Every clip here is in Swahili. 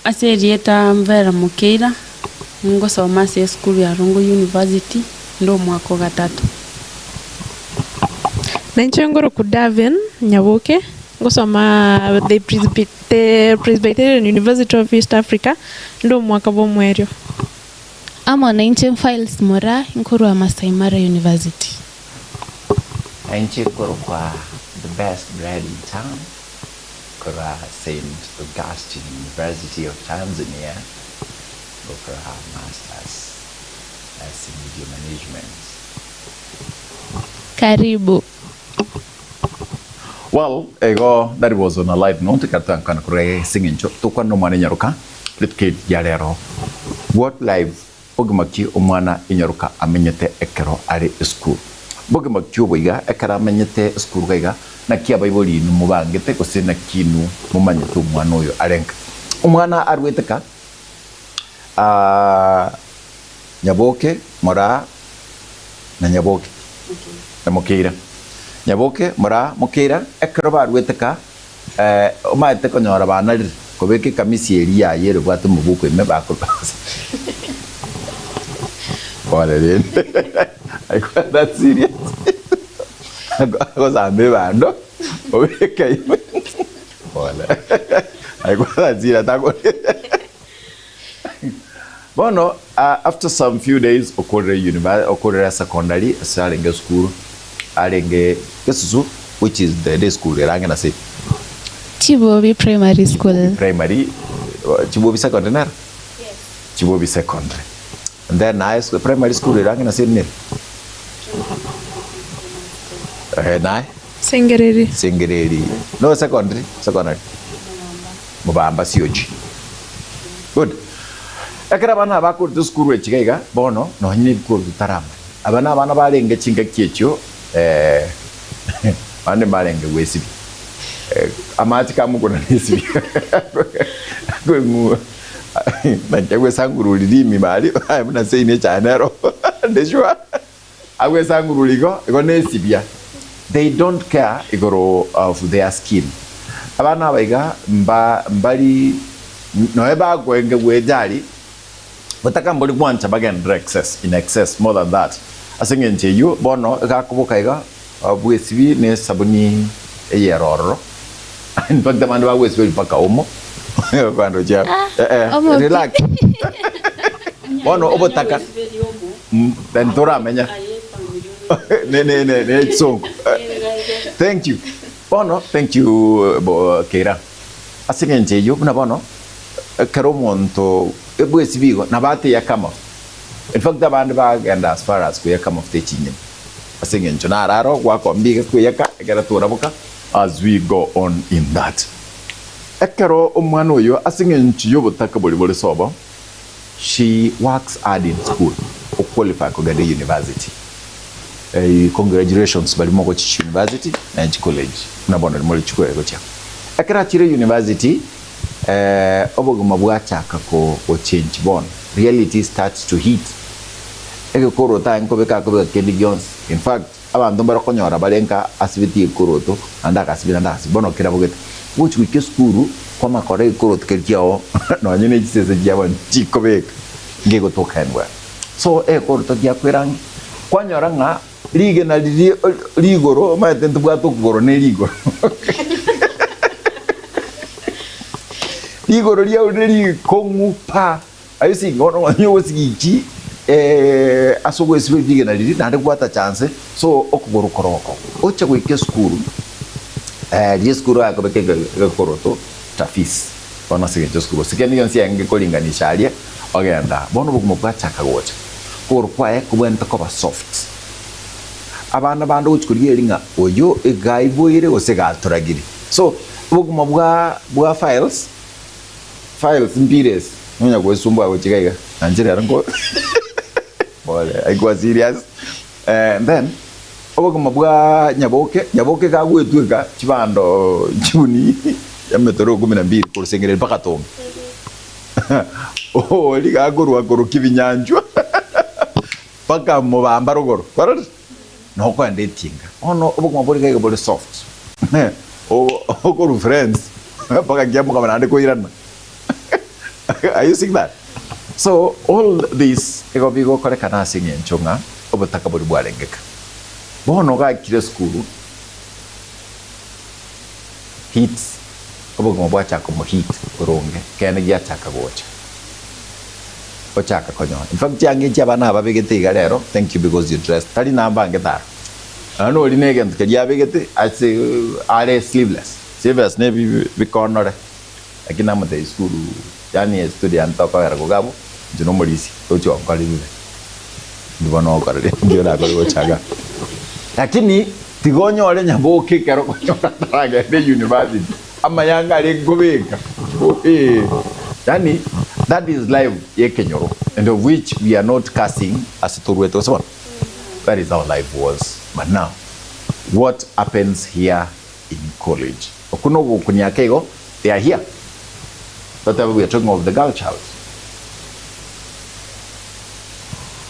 Aserieta Mvera Mukeira ngosoma ase school ya Rongo University ndo mwaka wa 3. Nanchengoro Kudaven Nyaboke ngosoma the Presbyterian University of East Africa ndo mwaka wa mwerio. Ama Nanchen Files Mora nkuru wa Masai Mara University. Nanchengoro kwa the best grad in town kwa St. Augustine University of Tanzania for her masters as in media management. Karibu. Well, that was on a light note. Kata kana kure singing cho to kwano mwana nyaruka litke yarero. What live ogmaki omwana inyaruka amenyete ekero ari school. Bogmaki obiga ekara amenyete school gaiga na kia baiboli no mubangete ko sena kinu mumanyeto mwana oyo arenka. Omwana arweteka Nyaboke Mora na Nyaboke. Na Mukeira. Nyaboke Mora Mukeira ekero barweteka omaete konyora bana kobeke kamisi eria yero bwatu mubuko ime bakurasa. Wale den. I got that serious. I was a bando. Okay. Wale. I got that serious. Bono, after some few days, Okore University, Okore Secondary, Sarenge School, Arenge Kesusu, which is the day school, Rangana say. Chibobi Primary School. Primary, Chibobi Secondary? Yes. Chibobi Secondary. And then primary school, Rangana say nil. Nai? Sengereri. Sengereri. No, secondary. Mubamba Sioji. Good. Ekera bana bakuru to school wechigaiga bono no nyine bikuru tarama abana barenge chinga kiechyo bane barenge wesibi amati kamukona nesibi kwemu na chagwe sanguruli limi bali mna sei ne chanero ndeshwa agwe sanguruli go nesibia. They don't care igoro of their skin. Abana baiga mbali no eba gwenge wejali. But I can't believe one again in excess more than that. I think in you, Bono, Gakuboka, Buesvi, Ne Sabuni, a year or in fact, the man always will pack omo. Relax. Bono Obotaka. Then Tora Menya. So thank you. Bono, thank you, Kera. I think in you, Nabono, Karomonto. Ebuesibigo na bate ya come off. In fact, the band bag and as far as we come off teaching him. I sing in Chonararo, walk on big Kuyaka, get a touraboka as we go on in that. Ekero Umanoyo, I sing in Chiyobo Takaboli Sobo. She works hard in school or qualify to get the university. Congratulations, Balimogochi University and College. Nabona Molichko Egocha. Ekera Chire University. Obogumabwacha kako change bon. Reality starts to hit. Eke koro ta nko beka ko Kelly Jones. In fact, abantu barakonyora balenka asibiti koroto andaka asibina ndasi bono kira boget. Which we skuru kwa makore koroto kelkiao no nyine giseze jaban chiko beka. Ngego to kanwa. So koroto dia kwerang kwanyora nga lige na ligoro ma tentu bwato koro ne ligoro. Igoro lia udeli kongu pa ayusi ngono wanyo wasigichi asogo esibe dige na didi na kwata chance so okugoro koroko ocha kwike skuru die skuru akobeke koroto tafis ona sige skuru sikeni yonsi yange kolinganisha alia ogenda bono bugumukwa chakagocha koro kwae kubenta koba soft abana bando uchikulie linga oyo egaiboire osegaturagiri so bugumabwa files mbires munya kwesumba wechigaiga anjira rango bole aigwa serious then obogumabwa nyaboke kagwetweka chibando chuni ya metero 12 kurusengere mpaka tom ligagorwa kibinyanjwa paka mubamba rugoro barara no kwandetinga ono obogumabwa kaiga bole soft o friends paka giamu kama nande ko irana Are you seeing that? So all this ego bigo kore kana singi enchonga obutaka buri bwarengeka. Bono ga kire school hits obugo bwacha ko heat uronge kene gyachaka gocha. Ochaka konyo. In fact yange cyabana ababegete igarero. Thank you because you dressed. Tari namba ngeta. Ano ori negen kya begete ase are sleeveless. Sleeveless ne bi corner. Akina mate school yani study antoka yarago gabo. Juno morisi. Ocho akali bile. Ndibano akali ndio na akali ochaga. Lakini tigonyo ole nyambo kikero konyo kataraga de university. Ama yanga le gobeka. Yani that is life ye Kenyoro, and of which we are not casting as Turweto so on. That is how life was. But now, what happens here in college? Okuno kunyakego, they are here. That we are talking of the girl child.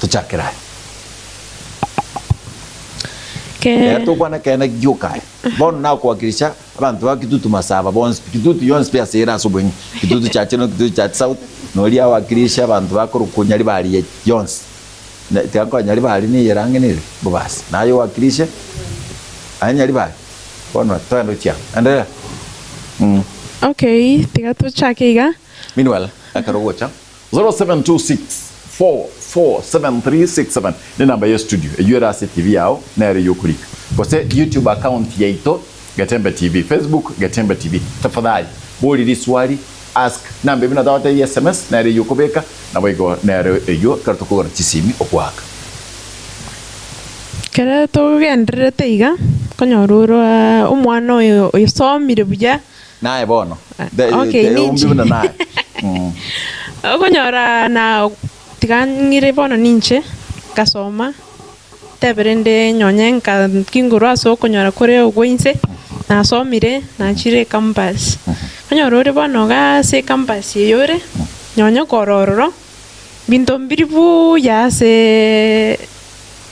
To Chakirai. To kwana kena gyokai. Bon na kuwakilisha abantu bakitutu masaba bonse kitutu yonse pia sera sobwenyi kitutu cha chino kitutu cha south noli awakilisha abantu bakuru kunyali bali yonse tekako nyali bali ni yerange ni bobasi nayo wakilisha anyali bali bona twando chia andela Okay, tigato chakeiga. Meanwhile akarogocha 0726447367 ni namba ya studio URC TV yao na ile yokulik kose YouTube account yaito Gatembe TV, Facebook Gatembe TV. Tafadhali boli swali ask namba bina dawata SMS na ile yokobeka na boigo na ile yo kartoko na chisimi okwaka Kera to gendere teiga konyororo umwana oyo yosomire buya nae bono okay ninji nae konyora na tigangire bono ninche kasoma teberende nyonyenka kinguru aso konyora kore ogwinse na somire na chire campus konyora ore bono ga se campus yore nyonyo kororo binto mbiribu ya se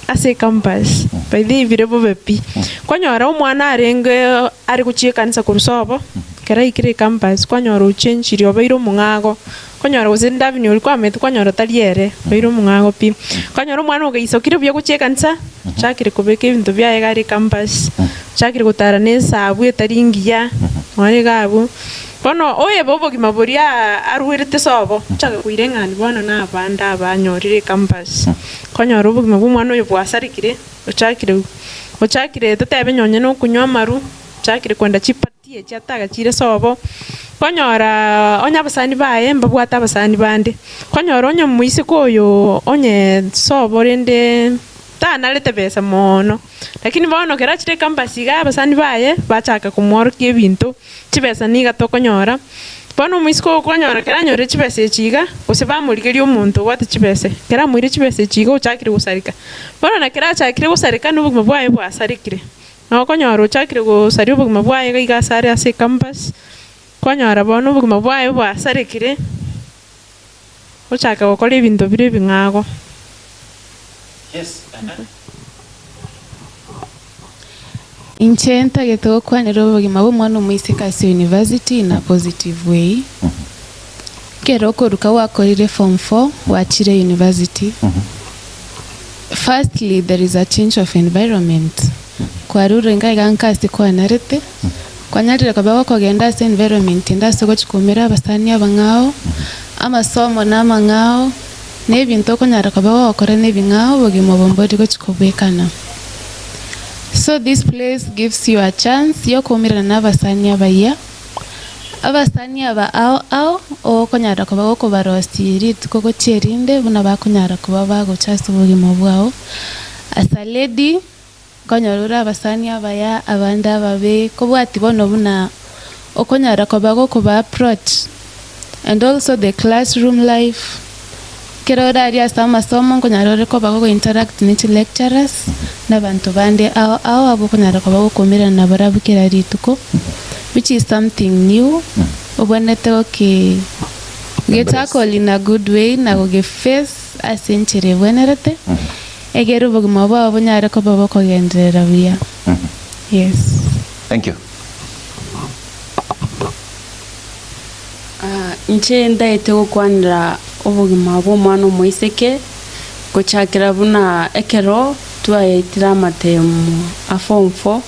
ase campus baidi birebo bepi konyora umwana arenge ari kuchie kanisa kurusobo kera ikire campus konyora uchenchiri obeiro mungago konyora uzinda bini uri kwa metu konyora taliere obeiro mungago pi konyora umwana ogeisokire byo kuchie kanisa chakire kubeke bintu bya egari campus chakire gutara nesa abwe taringiya mwari gabu bono oye bobo gimaboria arwirite sobo chaka kuirengani bono na banda abanyorire campus konyora ubu gimabumwana oyo bwasarikire ochakire tutebe nyonye no kunywa maru chakire kwenda chipatie chataga chire sobo konyora onya basani baye mbabwata basani bande konyora onya muisi koyo onye sobo rende tanalete pesa mono lakini bono kera chire campus ga basani baye bachaka kumworkie bintu chibesa niga tokonyora bono muisko konyora kera nyore chibesa chiga usibamurigeria omuntu wate chibesa kera muire chibesa chiga uchakire gusarika bono na kera chakire gusarika n'ubuguma bwaye bwasarikire no konyora uchakire gusarika ubuguma bwaye ga sare ase campus konyora bono ubuguma bwaye bwasarikire uchaka gukora ibintu bire bingago. Yes. Inchenta geto kwanero bugima bumwana muisika ase university in a positive way. Kero koruka wakorire form 4 wachire university. Firstly, there is a change of environment. Kwa ruru ngai gankasi kwa narete. Kwa nyarire kabawa kogenda ase environment ndase go chikomera abasani abangao amasomo namangao nebintu konyara kabawa wakora nebingao bugima bombodi go chikobekana. So this place gives you a chance yo kumira na abasani abaya abasani aba ao o konyara kabawa ko barosiri tukoko cherinde buna bakonyara kuba bago chasu bugima bwao as a lady konyarura abasani abaya abanda babe kobwati bono buna okonyara kabago kuba approach and also the classroom life kero daria sama somo konyarore ko bago interact ni lecturers na bantu bande ao abo konyara ko bago komera na barabukira rituko which is something new obonete okay get tackle in a good way na go give face asenchire wenerete egero boguma babo nyara ko babo ko gendera bia. Yes, thank you. nche ndaite gukwanira obugima bw'omwana omwiseke gochakira buna ekero twaitira amatemu a form 4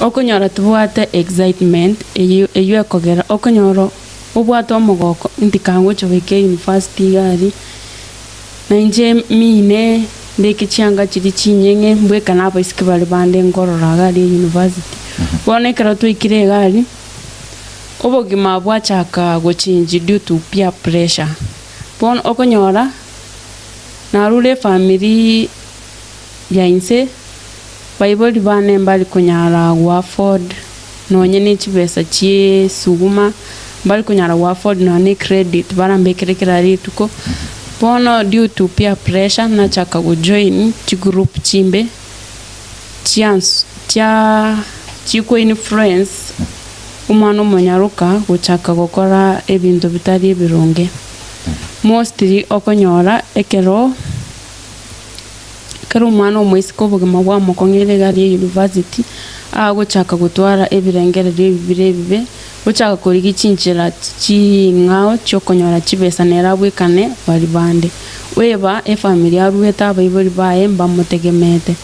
okonyora tubwate excitement eyu ekogera okonyora obwate omogoko ndikango chobeke university gari na nje mine ndekichanga chiri chinyenge mbweka nabo isike bali bande ngorora gari university bonekera twikire gari obogima bwachaka gochinji due to peer pressure bon okonyora narure family yainse baiboli bane mbali kunyara Warford nonye n'ekibesa chie suguma mbali kunyara Warford none credit barambekerekera rituko bono due to peer pressure na chaka go join chi group chimbe chance chiko influence umwana omonyaruka guchaka gukora ebintu bitari ebironge mostly okonyora ekero umwana omwisiko obugima bwa mukongere gari university agochaka gutwara ebirengerero ebibe gochaka korigi chinchira chingao chokonyora chibesa nera bwekane bari bande weba family arueta abaibori bae mbamutegemete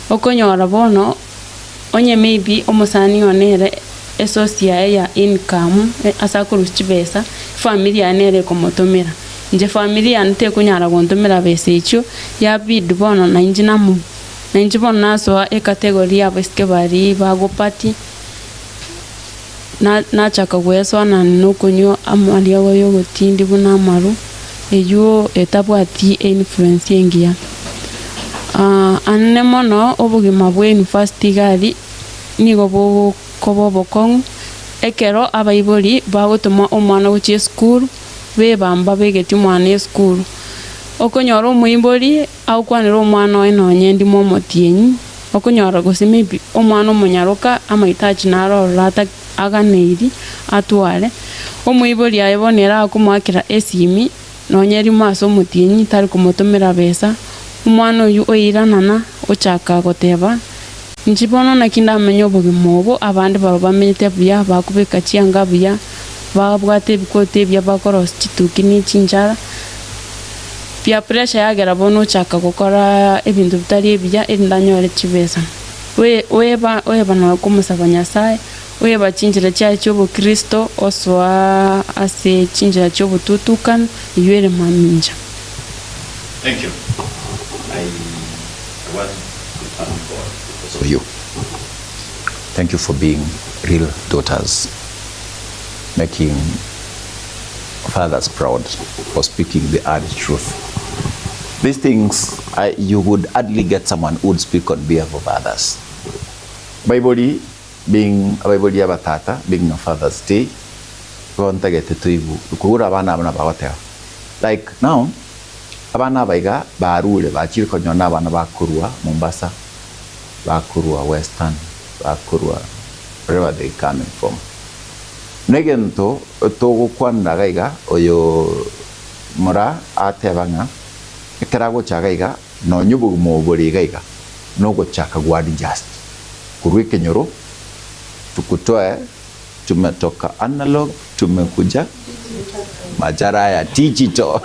okonyora bono onye maybe omosani onere esocia ya income asakuru chibesa family anere komotomera nje family ante kunyara gontomera besecho ya bid bono na inji bono naso e category ya beske bari bago party na chaka gweso na nokonyo amali yawo gotindi buna maru eyo etabwati influence engia anne mono obugima bwe university gari nigo bo kobobokong ekero abaiboli bagotuma omwana gochie school bebamba begeti mwana school okonyora omuimbori aukwanira omwana oinonye ndimo motienyi okonyora gosimibi omwana omonyaruka amaitachi narorata aganeiri atware omuimbori ayebonera akumwakira esimi nonyeri maso motienyi tari kumotomera besa omwana oyu oiranana ochaka goteba nchibono nakinda menyo obugima obo abandi baba bamenyete buya bakubeka chianga buya babwate bikote bya bakoro chituki ni chinjara pia pressure yagera bono chaka gukora ebintu bitari ebya endanyore chibesa weba na kumusaba Nyasaye weba chinjira cya cyo Kristo oswa ase chinjira cyo bututukan yere maminja. Thank you. I want to thank God because of you. Thank you for being real daughters, making fathers proud, for speaking the hard truth. These things, you would hardly get someone who would speak on behalf of others. Bible being a Bible yabatata, being a Father's Day, like now, abana baiga barule bachiri konyona abana bakurua Mombasa, bakurua Western, bakurua wherever they coming from. Negento togo kwanda gaiga oyo mora atebanga ekarago chagaiga no nyubu mo bori gaiga no go chaka gwadi just kurwike nyoro tukutoe tumetoka analog tumekuja majara ya digital.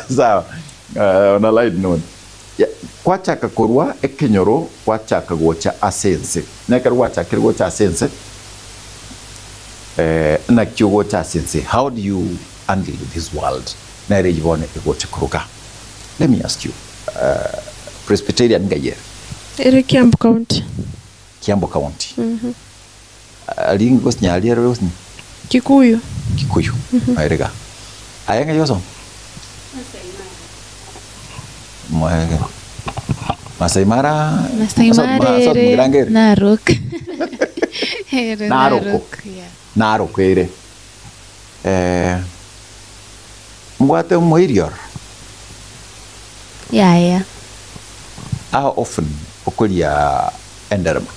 Sawa, on a light note, kwa chaka kurwa ekenyoro kwa chaka gocha asense nekar wacha kirgocha asense na kyogocha asense. How do you handle this world nare yibone egocha kuruga? Let me ask you, Presbyterian gaye ere Kiambu County. Kiambu County. Alingos nyali rosni Kikuyu airega ayanga yoso Moega Masai Mara Narok. Narok ere mwate moirior. Yeah. How often okulia enderma?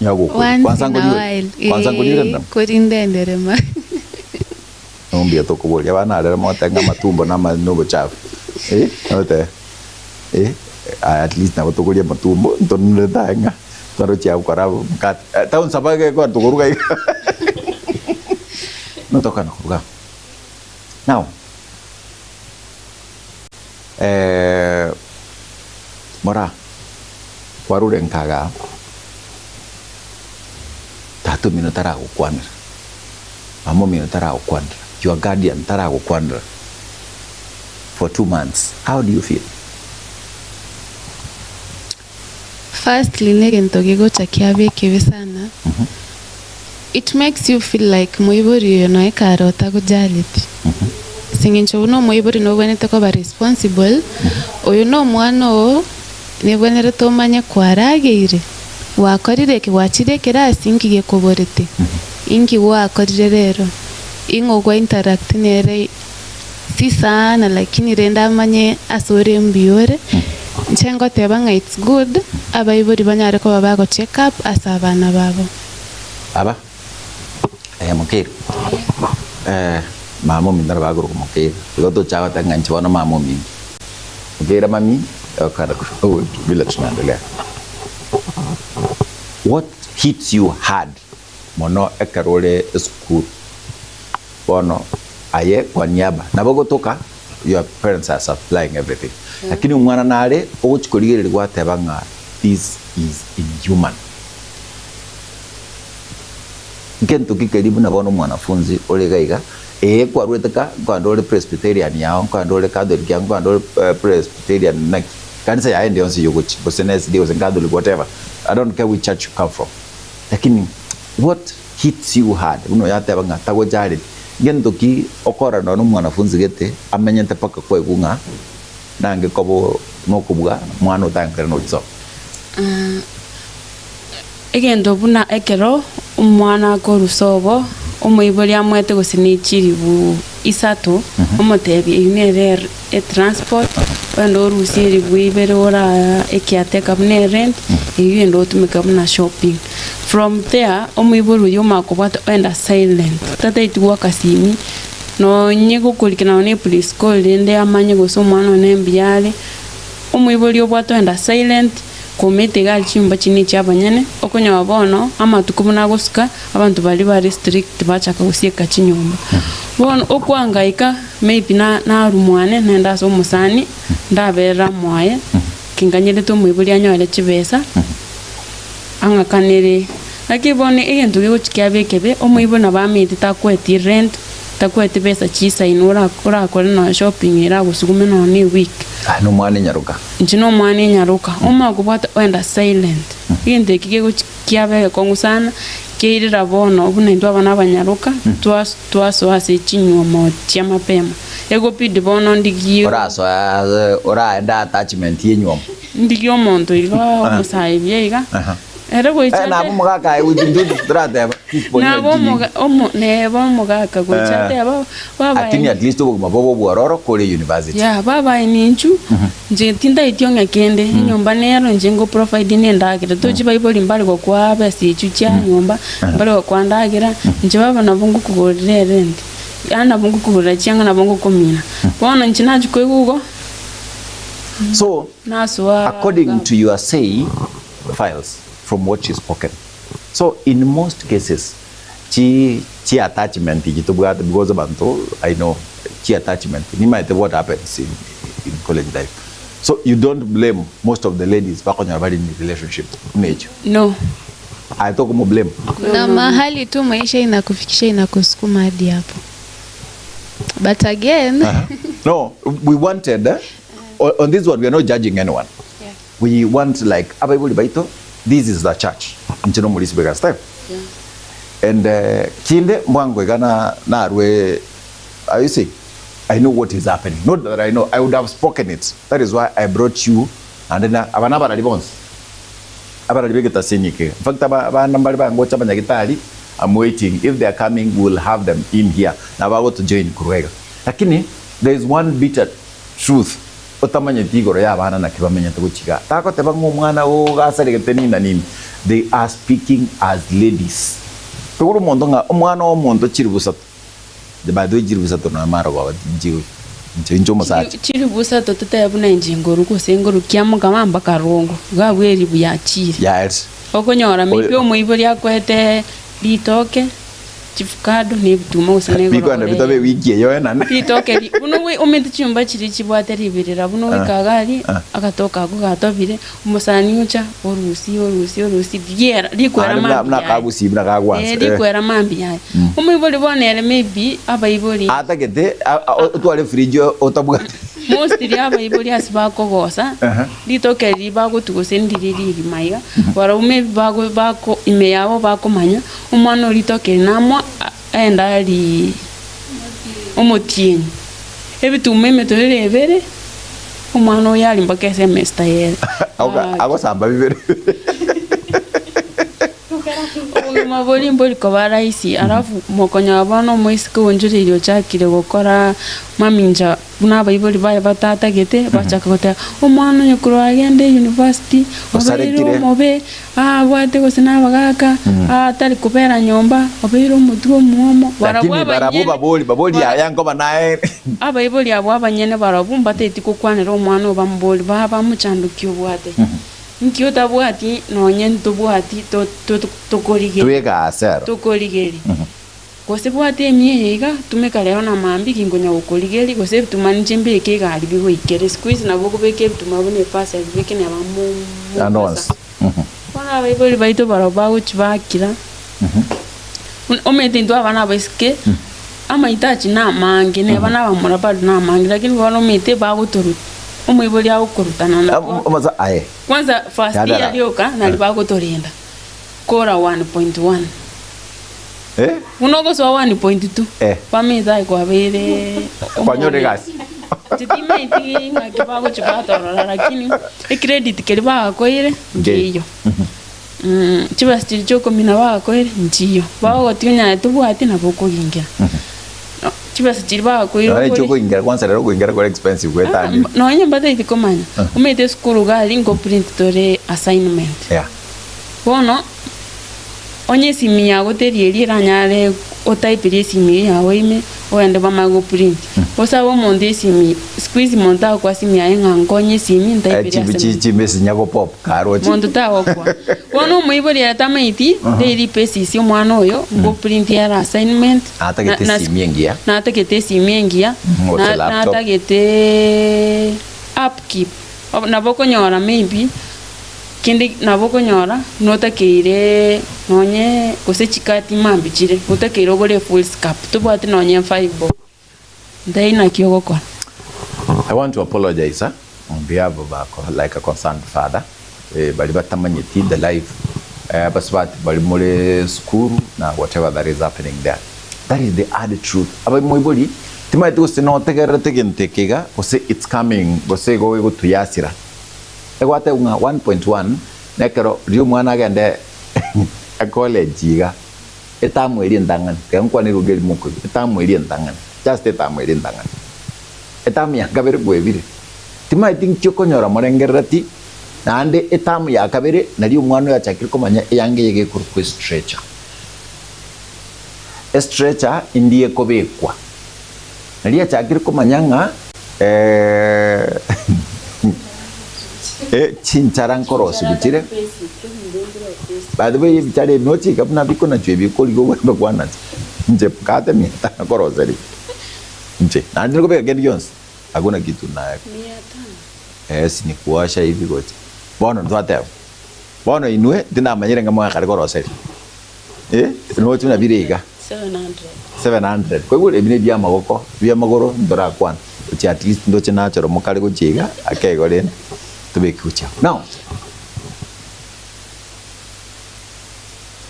Once in a while. Kurinda enderma. Ombia toko bolia bana ada motenga matumbo na manubo chafu. Note. At least na toko dia matumbo ntonle tanga. Taro chia ukara mkat. Tahun sapa ke kwa tukuruga ika. Notoka na kuruga. Now, mora warure nkaga 3 minuto tara kukwandra. Amo minuto tara kukwandra. Your guardian tara kukwandra for 2 months. How do you feel? Firstly, negento gigocha kiabe kibe sana. It makes you feel like moibori yono ekarota kujaliti. Singincho uno moibori no wenete ko ba responsible. Oyo no mwana o ne wenere to manya kwarageire. Wakorire ke wachire kera singi koborete. Ingi wakorire rero. Ingo kwa interact nere si sana lakini renda manye asore mbiore. Nchengo tebanga it's good abayibori banyare ko baba go check up asabana babo. Aba mukir mamo mindar bagro mukir goto chawa tanga nchwana mamo mi mukira mami kada ko village na. What hits you hard mono ekarole school bono aye kwa niaba na bogo toka your parents are supplying everything lakini mwana nare oguchikorigere gwa tebanga this is inhuman. Ngento kikaribu na bono mwanafunzi olegaiga kwa rweteka kwa ndole Presbyterian yao kwa ndole Catholic yao kwa ndole Presbyterian na kanisa ya ende onsi yogochi bosenes deals and Catholic whatever. I don't care which church you come from. Lakini what hits you hard uno ya tebanga tago jari ngento ki okora no mwanafunzi gete amenyente paka kwa igunga nange kobo nokubuga mwana utankere no tso. Egendo buna ekero umwana ko rusobo umuibori amwete gusinichiri bu isato umutebi inere transport wendo rusiri bu ibere ora ekiateka bune rent yendo tumika buna shopping. From there umuibori yoma kubata wenda silent tata ituwa kasimi no nyego kulikana ne police call ende amanye goso mwana ne mbiale umuibori obwato wenda silent komete gali chimba chini cyabanyane okonya bono amatukubuna gusuka abantu bali ba restrict bachaka gusieka chinyumba bono okwangaika maybe na rumwane nenda so musani ndabera mwaye kinganyele to mwibuli anyole chibesa anga kanere akibone egento gigochikiabe kebe omwibona bamiti takweti rent takweti besa chisa inura ora kore no shopping era gusugume no ni week no mwana nyaruka njino mwana nyaruka oma kubata wenda silent inde kigego kiabe kongusana keirira bono obune ndo abana abanyaruka twaso ase chinywa mo tia mapema ego pidi bono ndigio ora enda attachment yenywa ndigio monto iga omusaibi iga era goicha na bomugaka ujindu drata na bomugaka goicha teba baba atini at least obo mabobo bwaroro kole university ya baba ninchu nje tinda itionga kende nyumba nero njengo provide nendagira tochi bible mbali kwa kwabe sichu cha nyumba mbali kwa kwandagira nje baba na bungu kugorire rent yana bungu kugorira cyanga na bungu komina bona nchinaje kwego. So according to your say files from what is spoken. So in most cases, chi attachment because of I know chi attachment. You might what happens in college life. So you don't blame most of the ladies back on your body in the relationship nature. No. I talk more blame. Na mahali tu maisha inakufikisha inakusukuma hadi hapo. But again, no, we wanted on this one we are not judging anyone. Yeah. We want like Abayibuli baito. This is the church. Mchino mulisi bega style. Yeah. And kinde mwangu gana na arwe. You see, I know what is happening. Not that I know. I would have spoken it. That is why I brought you. And then abanaba na libons. Abana libega tasenyike. In fact, abanambari ba ngocha banyagitali. I'm waiting. If they are coming, we'll have them in here. Na bago to join Kuruega. Lakini there is one bitter truth. Otamanya tigoro ya bana na kibamenya tuguchiga tako tebango mwana o gasare geteni na nini. They are speaking as ladies. Peguru mondo nga omwana o mondo chiribusato de bado chiribusato na mara kwa jiwe ncho masati chiribusato tete yabuna injingo ruko sengoro kyamo kamamba karongo gabweri buyachiri yes okonyora maybe omoibori akwete ritoke chifukado ni bituma usane biko na bitobe wiki eyo nana ritoke buno we umete chumba chiri chibwate ribirira buno we kagari akatoka ako gatobire umusani ucha orusi diera likwera mambi na kabusi na kagwanza likwera mambi yae omoibori bonere maybe abaibori atagete otwale fridge otabuga mostly abaibori asibakogosa ritoke ribagutugose ndiriri maiga bara ume bako ime yabo bakomanya umwana ritoke namwa enda ali omotieni ebitume metorere umwana oyali mbaka semester yere agosamba bibere maboli mboli kobara isi arafu mokonya abana moisiko onjure iryo chakire gukora maminja buna abaiboli baye batatagete bachaka gota omwana nyukuru agende university obeiro mobe bwate gosina bagaka atari kubera nyomba obeiro mutugo muomo barabu baboli yango banaye abaiboli abo abanyene barabu mbateti kukwanira omwana obamboli baba muchandukyo bwate nkio tabwati nonye ntubwati tokorigeri twega asero tokorigeri gose bwati emyega tumekaleo na mambi kingonya ukorigeri gose bitumanje mbeke gali bigo ikere squeeze na boko beke bitumabone fasa beke ne bamu anons bana baiboli baito baroba uchibakira omete ndo abana baske ama itachi na mangi ne bana bamura badu na mangi lakini bano mete bagutoru omoibori agukurutana na omaza aye kwanza first year lioka nalibagotorinda kora 1.1 unogo so 1.2 pameza ikwabere kwanyore gasi titimeti ngakibago chibatorora lakini credit keliba koire ngiyo chibasti choko mina ba koire ngiyo bago tinya tubwati na boko gingira chibasa chiriba koiro no choko ingira kwanza lero kuingira kwa expensive kwetani no nyamba itikomanya umete skuru gali ngo print tore assignment bono onye simi yago terieri ranyare otaipiri simi yago ime oende bamago print osabo monde simi squeeze monta kwa simi yae ngangonye simi ntaipiri assignment chichi mesi nyago pop karochi mondo tawo kwa bono muibori atamaiti daily basis omwana oyo ngo print ya assignment atagete simi ngia na atagete simi ngia na atagete upkeep na bokonyora maybe kindi naboko nyora notakeire nonye gose chikati mambichire notakeire ogore full scap tubwate nonye 5 bob ndai na kiogokora. I want to apologize on behalf of like a concerned father bali batamanyeti the life baswat bali mole school na whatever that is happening there. That is the hard truth. Aba moiboli timai to se no tegera tegentekega gose it's coming gose go tuyasira egwate unga 1.1 nekero rio mwana agende a college ga etamweri ndangana kenkwa ni rugeri muko etamweri ndangana just etamweri ndangana etamya kabere bwebire tima think chokonyora morengerati nande etamu ya kabere nari umwana yachakire komanya yange yege ku stretcher stretcher indiye kobekwa nari yachakire komanya nga chincharan koros bichire by the way bichare nochi kapna biko na chwe biko ligo wembe kwana nje kate mita koroseri nje na ndiko be get Jones hakuna kitu na ni kuasha hivi gote bono twate bono inwe dina manyire ngamo akari koroseri nochi na birega 700 kwa hiyo ebine bya magoro ndora kwana uchi at least ndoche nachoro mukale gochiga akegore tubekucha now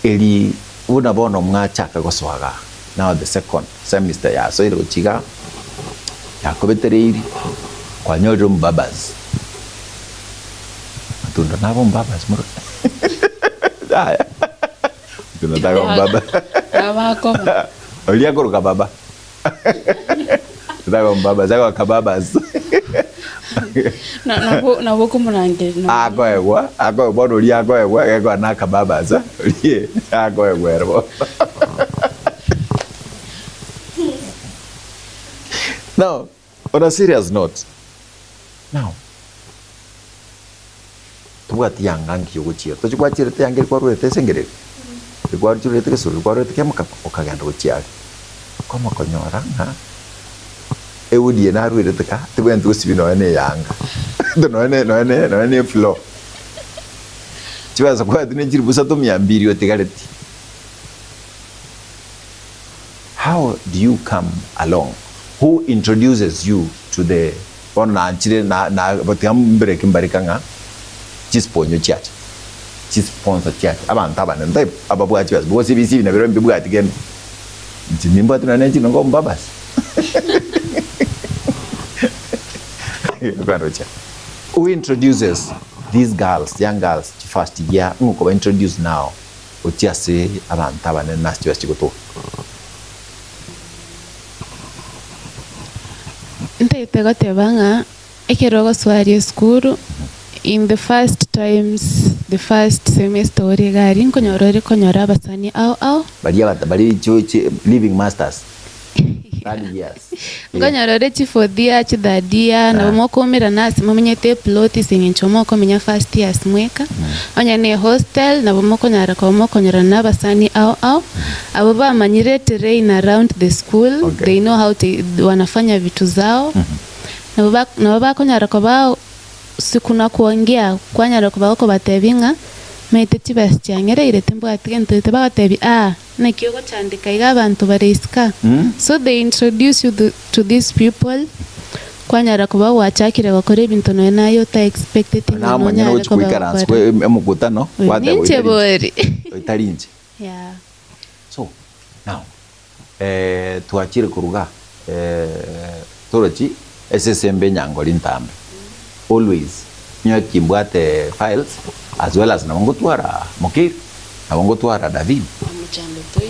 eli una bono mwachaka goswaga now the second semester ya so iro chiga yakobetereri kwa nyojo mbabas atunda nabo mbabas muro haya tunataka mbaba abako olia koruka baba tunataka mbaba zako kababas na boko murangere no ako bono lia ako ego na kababas olie ako ego now on a serious note now tubwati yangangi yoguchira tochikwachire yange kwarurete sengere kwarurete kesuru kwarurete kemuka okaganda guchiari koma konyora nga eudi na ruirete ka tibwentu sibino ene yanga no ene flow chibaza kwa tine chiri busato 200 otigareti. How do you come along? Who introduces you to the na chire na batam break mbarikanga chisponyo church chisponsor church abantu abanentai ababwa chibas bo CBC na biro mbibuga atigen nimba tuna nenchi ngo mbabas who introduces these girls, young girls first year ngo introduce now otiase abantu abanene na chibas chikoto Ntaitego tebanga ekerogo swari school in the first times the first semester ori gari konyora abasani au bari living masters 30 years ngonyorore chifodia chidadia na mokomera nasi mumenyete plot singincho mokomenya first year smweka onya ne hostel na bomokonyara kwa mokonyora nabasani au abo bamanyire terrain around the school. Okay. They know how to wanafanya vitu zao na baba konyara kwa bao sikuna kuongea kwanyara kwa bako batebinga mete chibas cyangere ire tembo atigente tebatebi na kiyogo chandika iga abantu bareska. So they introduce you to these people kwanyara kuba wachakire bakore ibintu no nayo ta expected na manyaro chikuikaranse kwe emukutano wade ninche bori itarinje. Yeah. So now tuachire kuruga torochi SSMB nyangoli ntambe always nyo kimbwate files as well as na wango twara Mokir na wango twara David Muchando toi.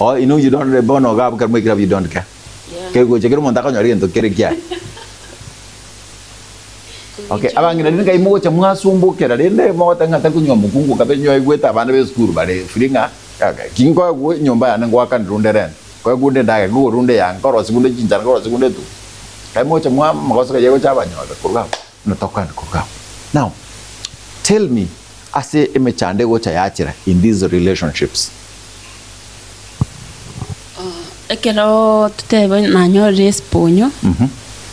Oh, you know you don't bono gab kar make you don't care. Ke go chekero monta ka nyori ento kere kya. Okay, abangira ninga imo cha mwasumbu kera rende mo tanga ta kunyo mukungu ka benyo igweta bana be school bare fringa. Kingo go nyomba ya ngwa kan runde ren. Ko gunde daga go runde ya ngoro segunde jinjar ngoro segunde tu. Kai mo cha mwa makosa ka yego cha banyo kurga. No tokan kurga. Now, tell me ase emechande go cha yachira in these relationships. Ekero tutebe nanyo responyo.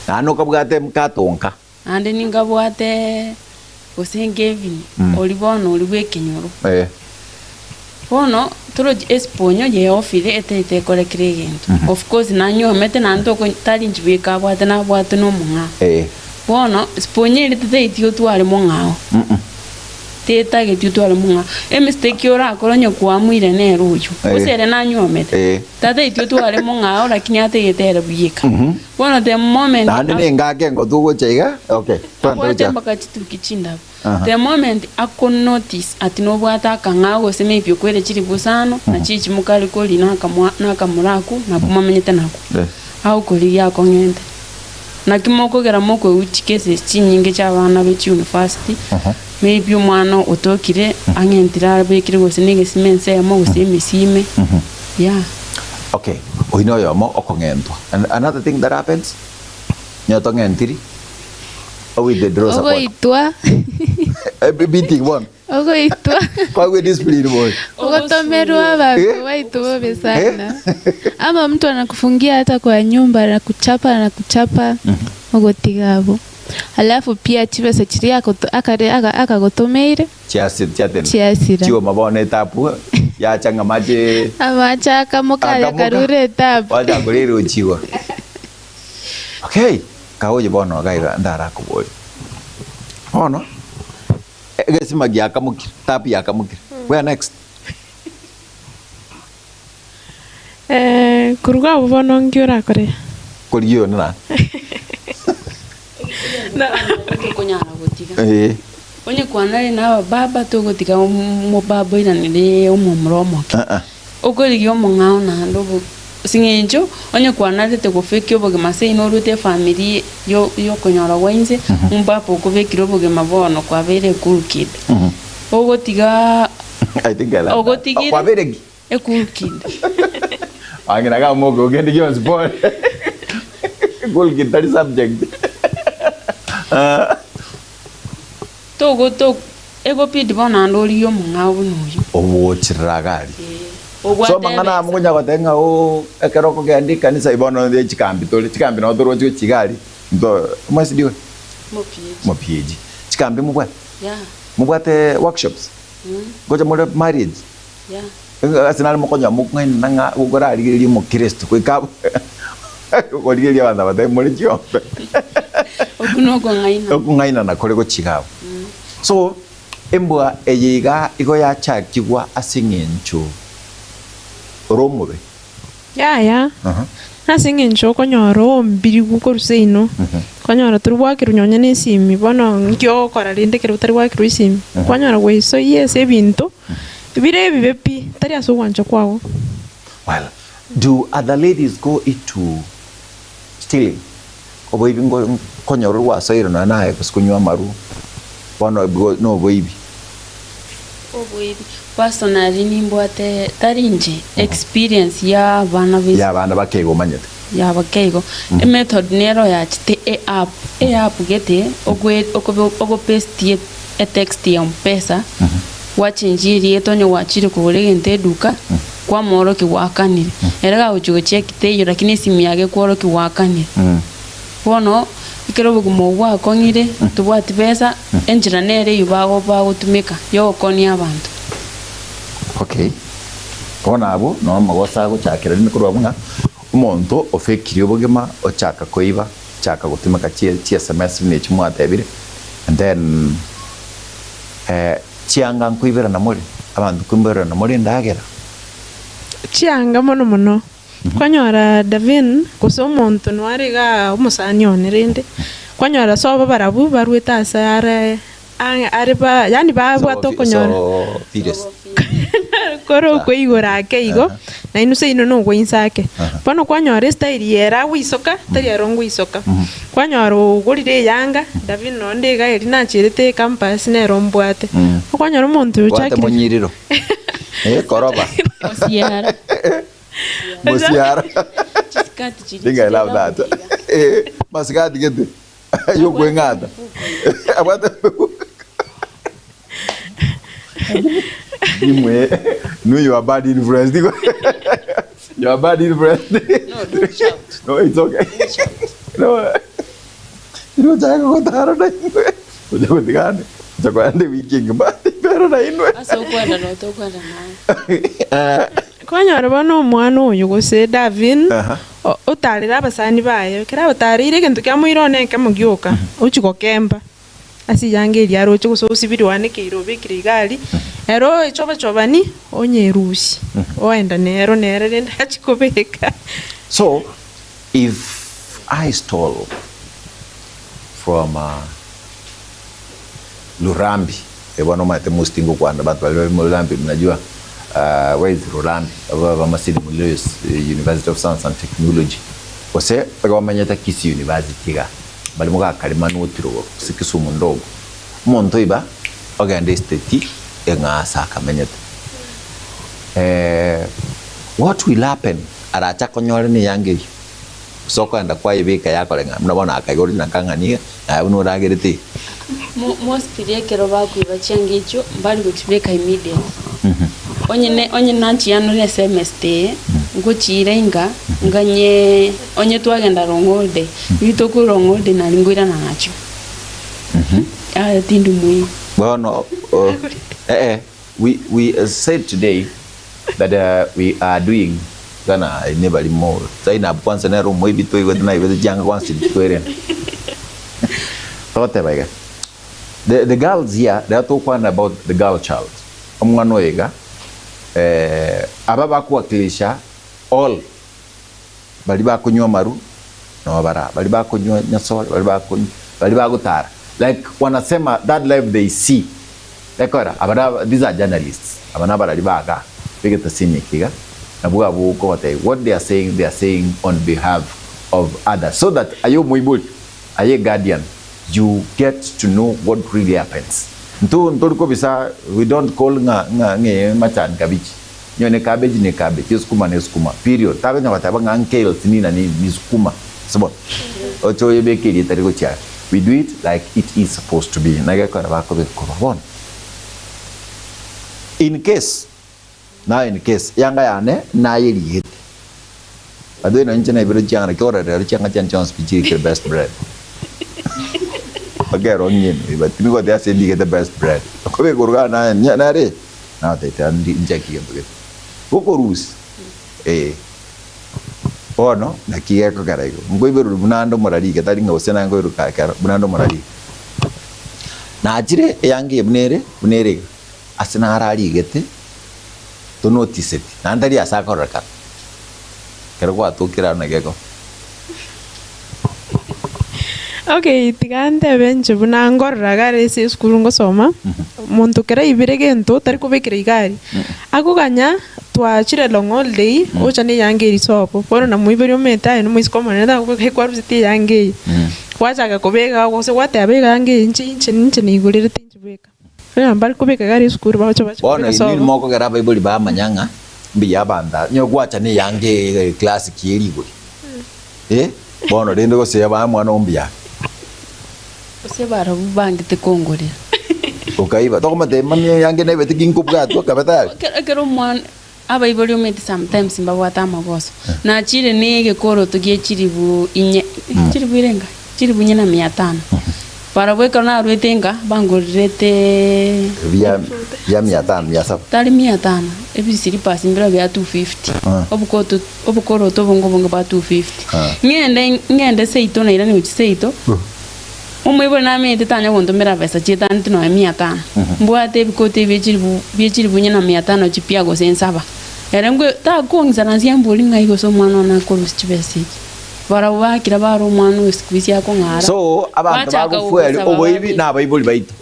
Nano kabugate mkatonka. Ande ningabwate osengevini olibono olibwekenyoro. Bono turo esponyo ye ofile etete kolekire gento. Of course nanyo mete nanto ko tali njibika bwate na bwate no munga. Bono esponyo etete itio twale mungao. Teta getu twale munga. E mistake ora koronyo kwa mwire ne ruju. Osere nanyo mete. Tata itio twale mungao lakini ate yetere buyika. Bono the moment ande ngake ngo tugo chega. Okay. Twende bakati tukichinda. The moment ako notice ati no bwata kangago seme ibyo kwere chiri busano na chichi mukali koli nakamuraku na kumamenyete nako. Au koli yako ngende. Na kimoko gera moko uchikese chinyinge cy'abana be university. Maybe umwana otokire angentira bekire gose nige simense ya mo gose misime. Yeah. Okay. Oino yo mo okongento. And another thing that happens nyoto ngentiri. With the draws Ogo itwa. Beating one. Ogo itwa. Kwa we discipline boy. Ogo tomerwa baba waitwa besana. Ama mtu anakufungia hata kwa nyumba na kuchapa ogo tigabo. Alafu pia chibese chiri akagotomeire. Chiasira. Chiwo mabone tapu. Ya changa maje. Amacha kamokale karure tapu. Wacha kuriro chiwa. Okay. Kaoje bono gaira ndara kuboy. Ono. Egesima gyaka mukir, tapi yaka mukir. Where next? Kuruga bono ngiora kore. Kuriyo na. Na konyara gotiga. Onye kwanari na baba to gotiga mo baba ina ni omomromo. Okorigyo mongao na ndobo singenjo onye kwanari te gofeki oboge mase inorute family yo konyara wenze umbapo kobekiro oboge mabono kwa bere cool kid. Ogotiga I think I like. Ogotigira. Kwa bere e cool kid. Angina ga mogo gende given sport. Cool kid that is subject. togo ego pidi bona ndoli yo mungabu nuyo owo chiragali obwa so mangana munya gotenga o ekeroko gendi kanisa ibono de chikambi no doro chigo chigali ndo mwasidiwe mopieji chikambi mubwa mubwate workshops goja mole marriage asinali mukonya mukungai nanga ugora ali mu Kristo kwikabo oligeli abana bataye muri cyombe okungaina na kole go chigabo so embwa eyiga igo ya chakigwa asingencho romobe ya asingencho konyoro mbiri gukoruse ino konyoro turwakira nyonya nesimi bono ngyo kora rinde kero turwakira isimi konyoro gweso yese bintu bire bibepi tari asogwancho kwawo. Well, do other ladies go into stealing obo ibingo konyoro wa soiro na nae kunywa maru bono no boibi personally nimbwate tarinje experience ya bana bakego manyete ya bakego method nero ya chite app gete ogo paste e text ya mpesa wachinjiri etonyo wachiri kulegente duka kwa moro kiwakanire eraga uchugo check teyo lakini simu yake kworo kiwakanire bono ikero bugumo bwa kongire tubwati pesa enjira nere yubago bagutumika yo konia abantu. Okay, kona abo no magosa guchakira ni kurwa bunga umuntu ofekiri obugema ochaka koiba chaka gutumika chia semester ni chimwatebire and then chianga nkuibera na muri abantu kumbera na muri ndagera chianga mono kwanyora Davin kuso muntu nwariga umusani onerende kwanyora soba barabu barweta asare areba yani babwa to konyora koro kweigora keigo na inuse ino no gwinsake pono kwanyora style yera wisoka tari arongo isoka kwanyora ugurire yanga Davin no ndega eri nachirete campus ne rombwate kwanyora muntu chakire munyiriro koroba Mosiara. I think I love that. Maskati gete. Yo kwengata. Abata. Imwe. No, you are bad influence. You are bad influence. No, don't shout. No, it's okay. No. You don't go tara na inwe. Uja kutigane. Chakwande weekend ba. Pero na inwe. Asa ukwenda no to kwenda na. Kwanyora bono mwana uyu gose Davin utarira abasani bayo kira utarire kintu kya muirone kamugyoka uchiko kemba asi yange lyaro uchi guso usibiri wanike irobe kirigari ero ichoba ni onyerushi oenda nero nenda achikobeka. So if I stole from Lurambi ebona mate mustingo kwanda bantu bali Lurambi mnajua where is Roland aba masini Muleus University of Science and Technology ose bagomanyeta Kisi University ga bali muga kalima notiro sikisu mundogo monto iba ogande state enga saka manyeta what will happen aracha konyore ni yange soko anda kwa ibika yako lenga mnabona akagori nakangania na uno ragerete most kero bakuiba cyangicho bali gutibeka immediate onye nanchi yano le semester ngochire inga nganye onye twagenda rongolde bitoku rongolde na lingwira na nacho tindu mui bueno we said today that we are doing gana never more saina kwanza na romo ibito iwe na iwe janga kwanza twere tote baiga the girls here they are talking about the girl child omwana ega ababa kuwakilisha all bali bakunywa maru no bara bali bakunywa nyasole bali bakutara like wanasema that life they see like abara these are journalists abana bali baga bigeta sinikiga nabuga buko what they are saying on behalf of others so that ayo muibuli aye guardian you get to know what really happens. Nto bisa we don't call nga machan cabbage. Nyone cabbage ne cabbage, skuma ne skuma. Period. Tabe nya bataba nga kale sinina ni skuma. Sabon. Ocho yebe kiri tari ko cha. we do it like it is supposed to be nage kora bako bekorobon in case yanga yane na yeli ado ina nchana ibiro changa kora re changa chan chance pichi the best bread okay ronyin but mi ko dia sendi the best bread ko be gorga na re na te tan di jaki ke ko rus ono na kiye ko garego ngoi beru bunando morari ke tari ngosena ngoi ru ka bunando morari na ajire yange bunere asina arari gete to notice it nandari asaka raka kero kwa to kira na gego okay tigante benche bunangor ragare si skulu ngosoma muntu kera ibire gento tari kubekira igari akuganya twachire long all day ocha ni yange risopo pono na muiberio meta no muiskoma na kubeke kwa rusiti yange wachaga kubeka gose wate abega yange inche ni igurire tinche beka fera mbali kubeka gari skulu bacho bona ni moko gara bible ba manyanga mbiya banda nyo gwacha ni yange class kieri gwe bono rende gose ba mwana ombia ose bara bubangite kongorera ukaiba tokomate mami yange na beti kinkubga to kabata kero mwana aba ibolio meti sometimes mbabwata amagoso na chire nege koro tugie chiribu inye chiribu irenga chiribu nyena 500 para weka na rwetenga bangorete via 500 tali 500 ebisiri pasi mbira bya 250 obukoro to bongo ba 250 ngende seito na irani uchi seito umwe na mete tanya kondomera pesa cheta ntino ya 500 mbwate bikote byechiribu nyena 500 chipia go sensaba erengwe ta kuongeza na siambuli ngaigo so mwana na korusi chibesi bara wakira baro mwana usikwisi yako ngara so abantu bagufueli oboibi na bayibuli baito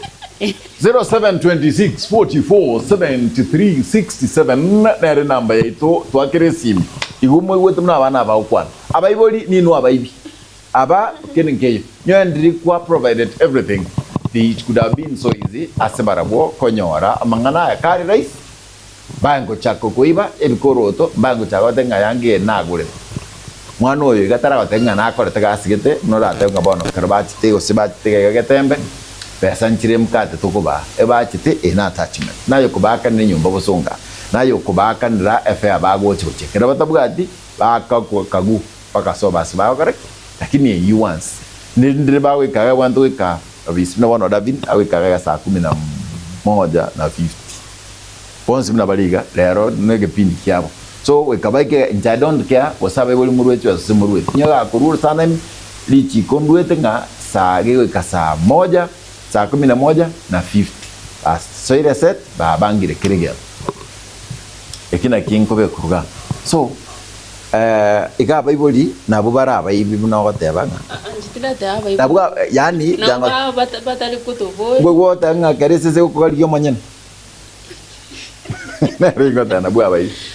0726 44 73 67 nere namba yaito twakire simu igumwe wetu mna abana abawukwana abayibuli ninu abayibi aba keninkeyo nyandiri kwa provided everything it could have been so easy asebarabo konyora amangana ya kari rice bango chako kuiba ebikoroto bango chako tenga yange nagure mwana oyo gatara batenga nakore tagasigete norate ngabono karbati te osibati te gatembe pesa nchire mkate tukuba ebachite ina attachment nayo kubaka ni nyumba bosonga nayo kubaka ndira efe abago choche kera batabugati baka kagu bakasoba sibaho correct lakini you once ndire bawe kaga wantu weka bisina wana David awe kaga saa 11 na 50 bonzi mna baliga lero nege pindi kyabo so wekabaike I don't care wasabe boli murwetu asimurwetu nyaga kururu sana lichi kondwete nga saa gewe ka saa 1 saa 11 na 50 as so ile set ba bangire kirigel ekina kinkobe kuruga so iga baiboli na bubara abayibi buna watebanga nabwa yani danga batali kutoboy gwo tanga karese se ko kaliyo manyana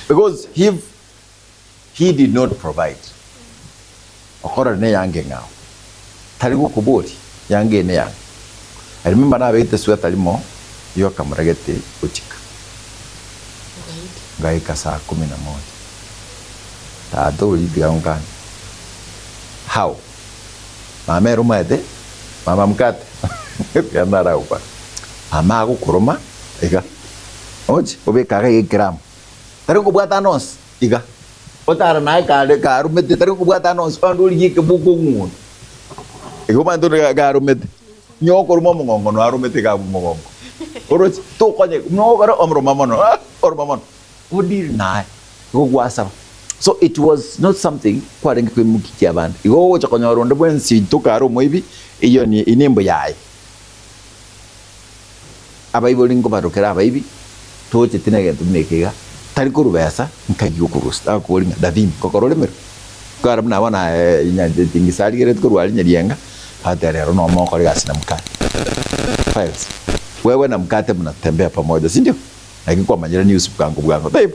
because he did not provide okora ne yange ngao taligo kuboti yange ne yang I remember na bete sweta limo yo kamuragete uchika gai kasa 11 ta do libianga how mama rumade mama mkate yanara upa ama gukuruma ega oje obe kage gram tare ko buat anos iga otara nai ka rumete tare ko buat anos andul gi ke buku ngun ego mantu ga rumete nyoko rumo mongongo no rumete ga mongongo oro to ko ne no gara omro mamono or mamon odir nai go gwasa so it was not something kwa dengi ko muki kiaband igo wo ko nyoro ndo bwen si to karo moibi iyo ni inembo yai abai bolingo barokera abaibi toche tinege tumekega tari kurubesa nkagiyo kurusta ko linga davim kokorole mer karab na wana nyanje tingisali geret kurwali nyarienga haterero no mo kore gasina mkate files wewe na mkate mnatembea pamoja si ndio lakini kwa majira news bwango babe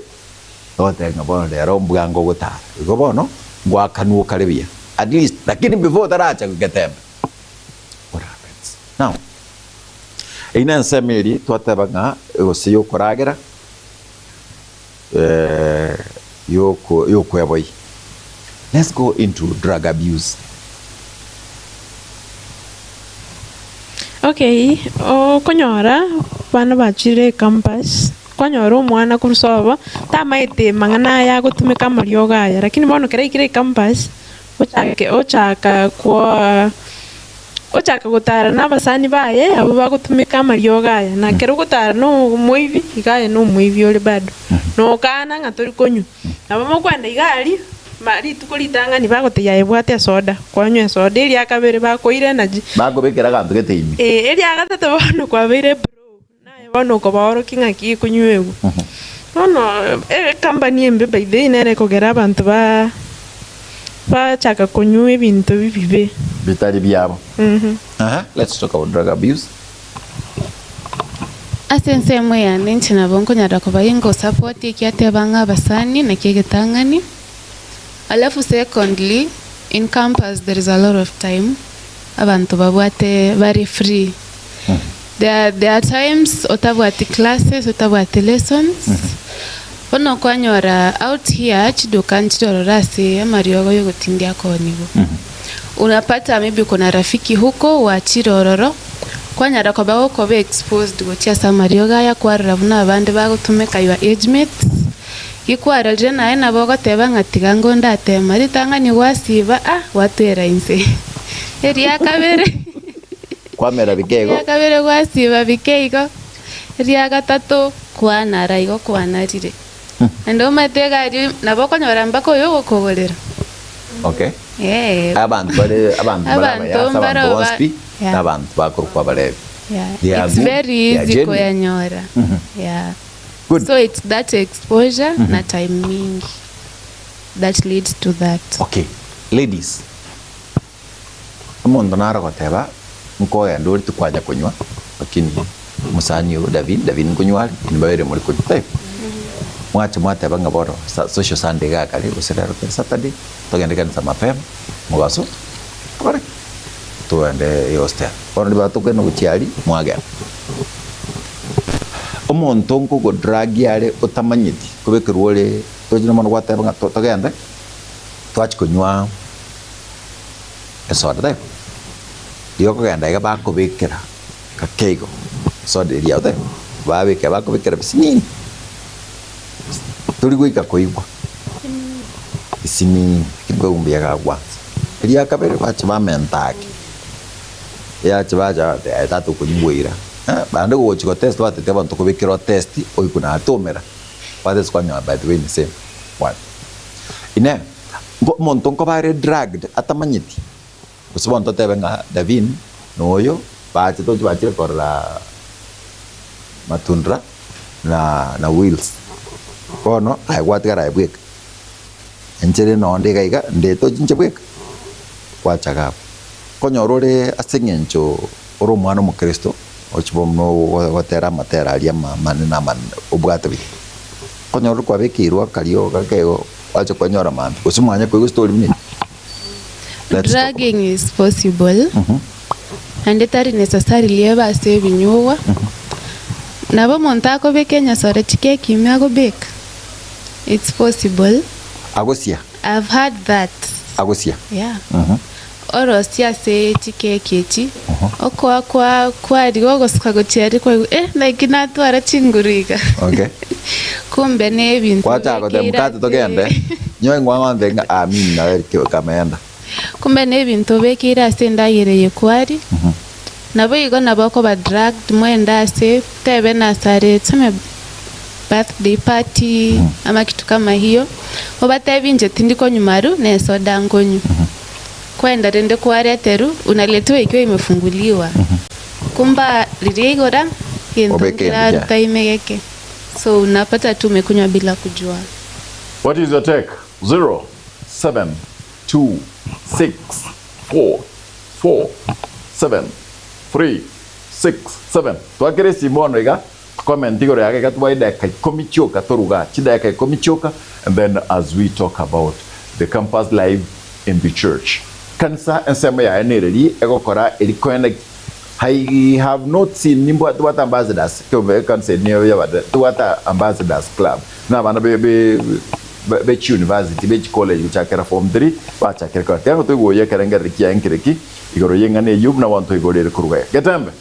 ote ngabona lero bwango gutara igo bono ngwa kanu karebia at least lakini before taracha kugetembe what happens now ina nsemeri twatebanga osiyo koragera yoko yaboi. Let's go into drug abuse. Okay, konyora bana bachire campus konyora omwana kurusoba tamaite mang'ana ya gutumika mario gaya lakini bono kera ikire campus ochaka gutara n'abasani baye abo bagutumika mario gaya na kera gutara no muivi igaya no muivi ole bado no kana ngatori konyu abamo kwenda igari mari tukulitanga ni bagoteya ebwate soda kwanywe soda iri akabere bakoire naji bagobekera gantu geteimi iri agatete bono kwabere bro naye bono ko baoro kinga ki kunywewu bono company embe by the nere kogera abantu chaka kunywa ebintu bibibe bitari byabo. Let's talk about drug abuse. Asense moya nenchi na bonko nyara ko bayingo support ikiate banga basani na kigetangani. Alafu secondly, in campus there is a lot of time. Abantu babwate very free. There are times otabwate classes, otabwate lessons. Ono kwanyora out here chidokan chidororasi amariogo yogotindia konigo. Unapata maybe kuna rafiki huko wa chirororo kwanyara kwa bago kobe exposed gotia samarioga ya kwa ravuna abandi bagutumeka your age mates. Ikwara jena ena bogo teba ngatiga ngonda tema ritanga ni wasiba watera inse eri akabere kwamera bikego akabere wasiba bikego eri agatatu kwana raigo kwanarire ndo matega ri naboko nyora mbako yo gukogorera. Okay. Yeah. Abantu baraba waspi n'abantu bakorwa barebe. Yeah. It's very easy kuyanyora. Yeah. Good. So it's that exposure na time mingi that leads to that. Okay. Ladies. Umuntu naragoteba nkoya ndori tukwanya kunywa lakini musanyi David kunywa nibabere muri kunywa. Mwate banga boro social Sunday gakali usera roke Saturday togende kanisa mapema mugaso kore tuende yoster boro ndibato kweno guchiari mwagera omuntu nko drag yale utamanyiti kubekirwo le tojina mano gwate banga togende twachi kunywa esoda dai dio kugenda iga bakubikira kakeigo soda iri out babike bakubikira bisinini turi gwika koigwa isimi kibwa umbia gagwa iri akabere bacha bamentake ya chibaja tatu kunyuira bande go chiko test batete bantu kubikira test oikuna atomera bades kwanya by the way ni same what ine monto ko bare dragged atamanyiti usibonto tebenga Davin noyo bacha to bachire korla matundra na wheels kono aigwatigara ibweka enchere no ndega iga ndeto jinche bweka kwachaga konyorore asengencho oro mwana mu Kristo ochibomno watera matera alia manina man ubwate bi konyorore kwa bekirwa kaliyo kakego wacha konyora man usimwanya kwa story mini. Dragging is possible and it is necessary lieba se binyuwa nabo montako bekenya sore chike kimya go bake. It's possible. Agosia. I've heard that. Agosia. Yeah. Oro sia se chike kechi. Okwa kwa digogo skago chiari kwa na ikina twara chinguriga. Okay. Kumbe ne bintu. Kwa chago de mukate togende. Nyoy ngwango nga amin na kamenda. Kumbe ne bintu bekira senda yereye kwari. Nabo igo nabako ba dragged mwenda se tebe na sare tsame birthday party ama kitu kama hiyo obatavi nje tindiko nyumaru na soda ngonyu kwenda rende kware teru unaletewa ikiwa imefunguliwa kumba lirigora yendogira time yake so unapata tu umekunywa bila kujua. What is your take? 0 7 2 6 4 4 7 3 6 7 twakere simono iga comment igoro yake katwaida kai komichoka toruga chida kai komichoka and then as we talk about the campus life in the church kanisa ensema ya enereri egokora erikoenda I have not seen nimbo what ambassadors can say near ya what ambassadors club na bana be university be college uchakera form 3 bachakera kwa tango to goye karanga rikia nkireki igoro yengane yub na wanto igoro kuruga getambe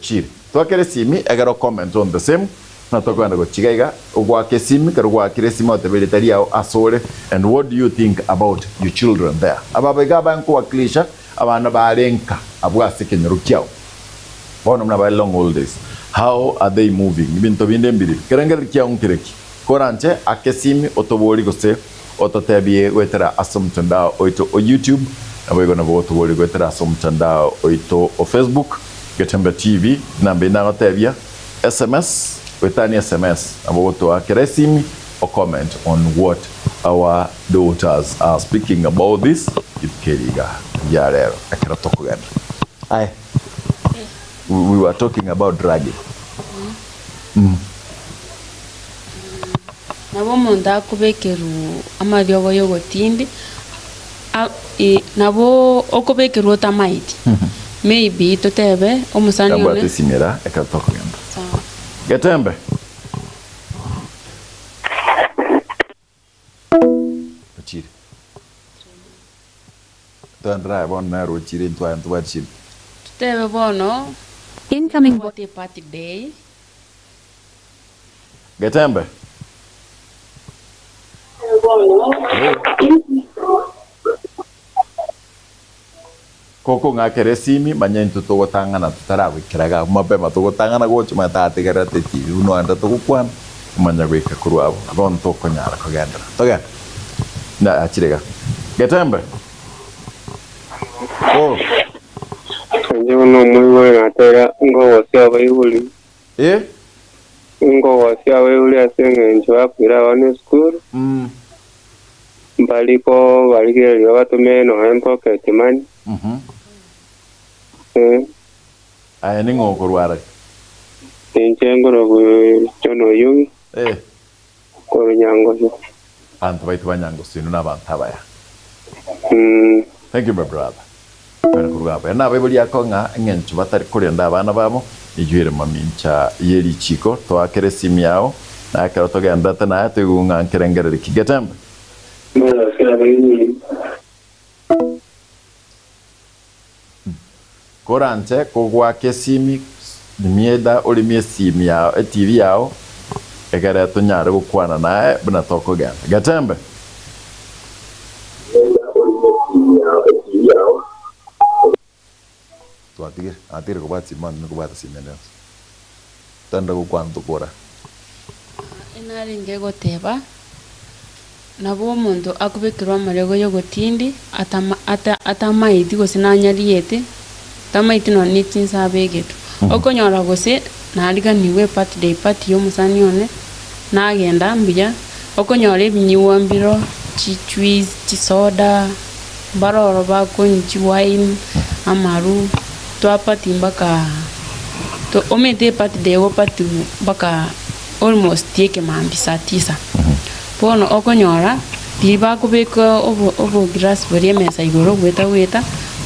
chiri twakere simi egero comment on the same na tokwenda gochigaiga ugwake simi kero gwakire simi otebelitari yao asore. And what do you think about your children there? Ababega banko waklisha abana barenka abwase kenyero kyao bono mna ba long holidays. How are they moving? Binto binde mbiri kerengeri kyao nkireki koranche akesimi otobori gose ototebie gwetera asomtandao oito o YouTube na bwego na boto bori gwetera asomtandao oito o Facebook Getembe TV na bina gotebia SMS wetani SMS aboto akeresimi or comment on what our daughters are speaking about this keriga yarero akira tokugenda. Ai we were talking about dragging. Nabo munda kubekeru amaryogo yogotindi nabo okubekeru otamaiti maybe totebe omusani one kabate simira akira tokugenda. Getembe chiri tandra bon naro chiri ntwa chiri tebe bono Incoming. birthday party day. Getembe koko ngakere simi manyentu tugotangana tutaragwikiraga mapema tugotangana gocho matatigara teti uno anda tugukwana manya gwika kurwabo abon tokonyara kugenda toga na achirega Getembe oh Ndio no mwiwe natera ngo wasi abayuli ngo wasi abayuli asenge njo apira wane school baliko balige lyo batume no hempo ketimani aya ningo kurwara Ngoro chono yugi ko nyango antu baitu banyango sinu n'abantu abaya. Thank you my brother. Bana kurugaba na bayibuli yakonga ngencu batari kurenda abana babo ijuire mamincha yeri chiko to akeresimi yao na akero togenda tana tugunga nkerengerere Kigetembe. Korante kogwa kesimi nimieda olimie simi yao TV yao egara tonyare gukwana nae buna tokogenda Getembe. Atire kubati man kubata simene tanda kukwantu kora Inari ngegoteba nabo omonto akubekirwa amarego yogotindi atamaiti gose nanyariete tamaiti no nitinsa begetu okonyora gose nariganiwe birthday party yomusani one nagenda mbuya okonyora ebinyiwa mbiro chichwiz chisoda baroro bakonyi wine amaru twapati mbaka to omete birthday wo pati mbaka almost tieke mambi saa 9 pono okonyora diba kubeka obo grass bari mesa igoro weta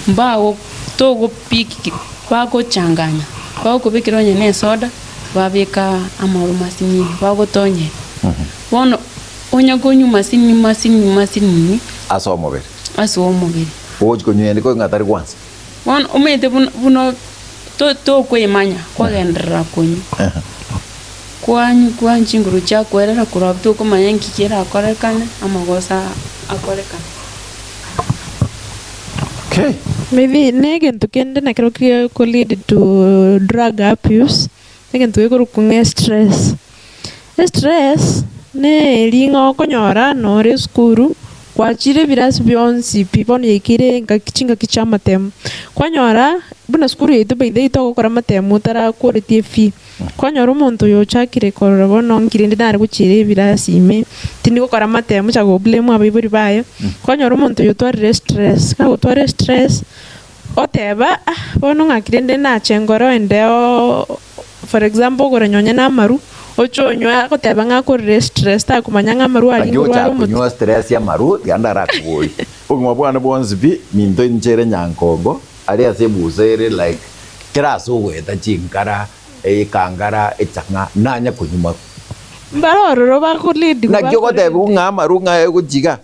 mbawo togo piki bako changanya bako kubekiro nyene soda babeka amaru masini bako tonye pono onyago nyuma masini aso mobile ojo konyende ko ngatari kwanza wan omete buno to kwemanya kwagendera kunyu kwan chinguru cha kwerera kurabto ko manyangi kira akorekane amagosa akorekane. Okay, Maybe negen to kende na creo que lead to drug abuse. Negen to ego kunge stress. Stress ne lingo konyora no reskuru kwa chire biras bionsi pipon yekire ngakichinga kichama tem. Kwanyora buna skuru yetu baide ito kora matemu tara kore tiefi. Kwanyora umuntu yo chakire kora bono ngirinde ndare guchire biras ime tindi ko kora matemu chago blame abiburi bayo. Kwanyora umuntu yo tware stress ka tware stress oteba bono ngakirinde na chengoro endeo for example gore nyonya na maru ocho nywa koteba ngakore stress ta kumanyanga maru ali ngurwa mu nywa stress ya maru yandara kuoi uguma bwana bonzibi mindo njere nyankongo ari asebuzere like kiraso gweta chinkara kangara echanga nanya kunyuma mbaroro bakulidi nakyo koteba ngamaru ngaye kujiga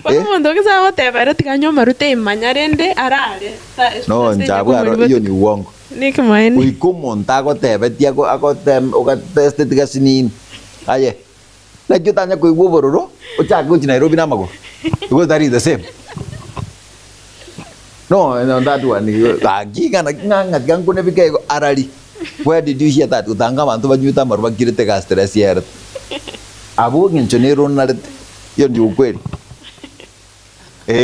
Mundo kisa oteba rati kanyo maru te manyarende arare no njabwa hiyo ni uongo Ni kimaini. uikomonta akotebet akotem ukateste tikasinin aye like yutanya kuigwo bororo uchake uchi Nairobi namako because that is the same no that one gigana ngat gangune bike arali where did you hear that utanga bantu banyuta maruba kirete ka stress yeret abo nginchonero naret yo ndi ukweli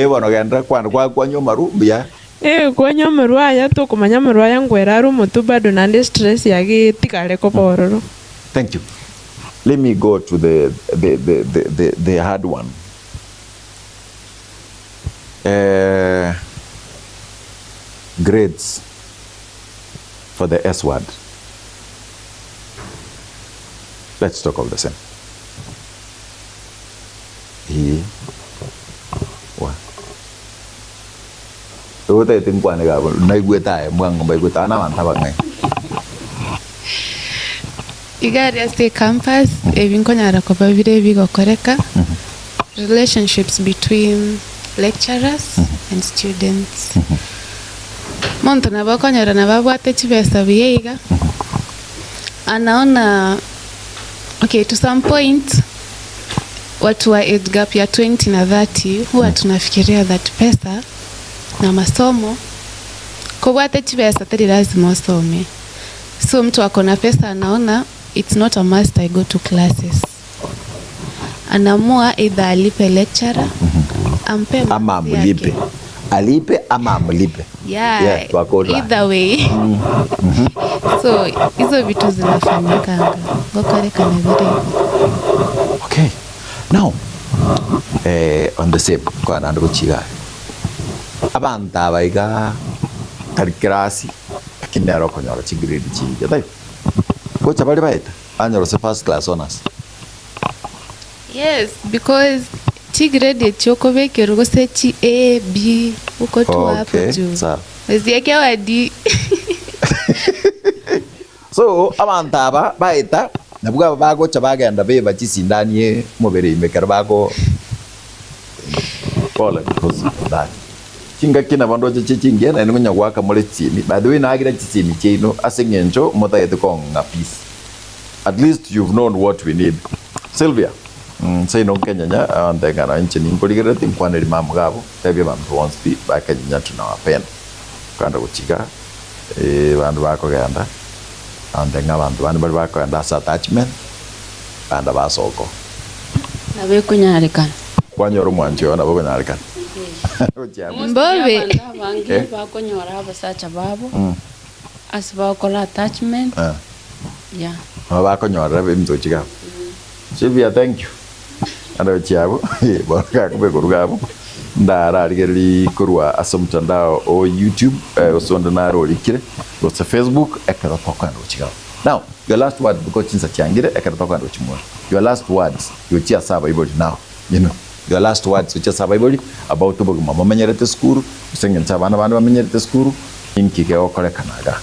bono genda kwa nyomaru bia kwa nyomaru aya to kumanya maru aya ngweraru mutu bado nande stress yake tikale ko bororo. Thank you. Let me go to the hard one. Grades for the S word. Let's talk of the same. Tôi thấy tiếng quan này cả nơi quê tại mường bảy quê tá nào ăn thà bằng này. Igaria State Campus, ebinkonyara kwa babire bigokoreka. Relationships between lecturers and students. Monto na bakonyara na babwate chibesa biyeiga. Anaona okay, to some point watu wa age gap ya 20 na 30 huwa tunafikiria that pesa na masomo kubwate chibesa tari lazima usome. So mtu akona pesa anaona it's not a must I go to classes. Anamua either alipe lecturer ampe ama mlipe. Alipe ama amlipe. Yeah, either way. So hizo vitu zinafanyika gokoreka na vile. Okay. Now on the same kwa nando kuchiga. Abanta baiga karikrasi kinero konyoro chigiridi chi. Dai. Ko chabali baita. Anyoro se first class honors. Yes, because grade choko veke rugose chi A B uko tu hapo juu. Sawa. Usiweke wadi. So abantaba baita nabuga bago chabagenda beba chisindanie mubere imekara bago pole because of that. Chinga kina bando chichingia na ngonya gwaka mole chini. By the way na agira chini chino asengenjo mota yetu konga peace. At least you've known what we need. Sylvia. Say no Kenya and then gana nchini mpoligera tinkwane limamu gabo tabia mambo wants be back Kenya tunawapenda kwanda kuchiga bandu bako ganda and then bandu bako ganda attachment banda basoko na be kunyarikana kwanyoro mwanjo na babo nyarikana mbobe bangi bako nyora basacha babo asiba kola attachment yeah bako nyora be mtochiga Sylvia, thank you. Ando chiabo baka kube kurugabo ndara aligeri kurwa asomtandao o YouTube osonda naro likire go to Facebook ekara toka ndo chigao. Now your last word because chinsa chiangire ekara toka ndo chimwa. Your last words you chia saba ibodi now, you know, your last words you chia saba ibodi about tubo mama menyerete skuru usengen chabana bana bamenyerete skuru inkike okore kanaga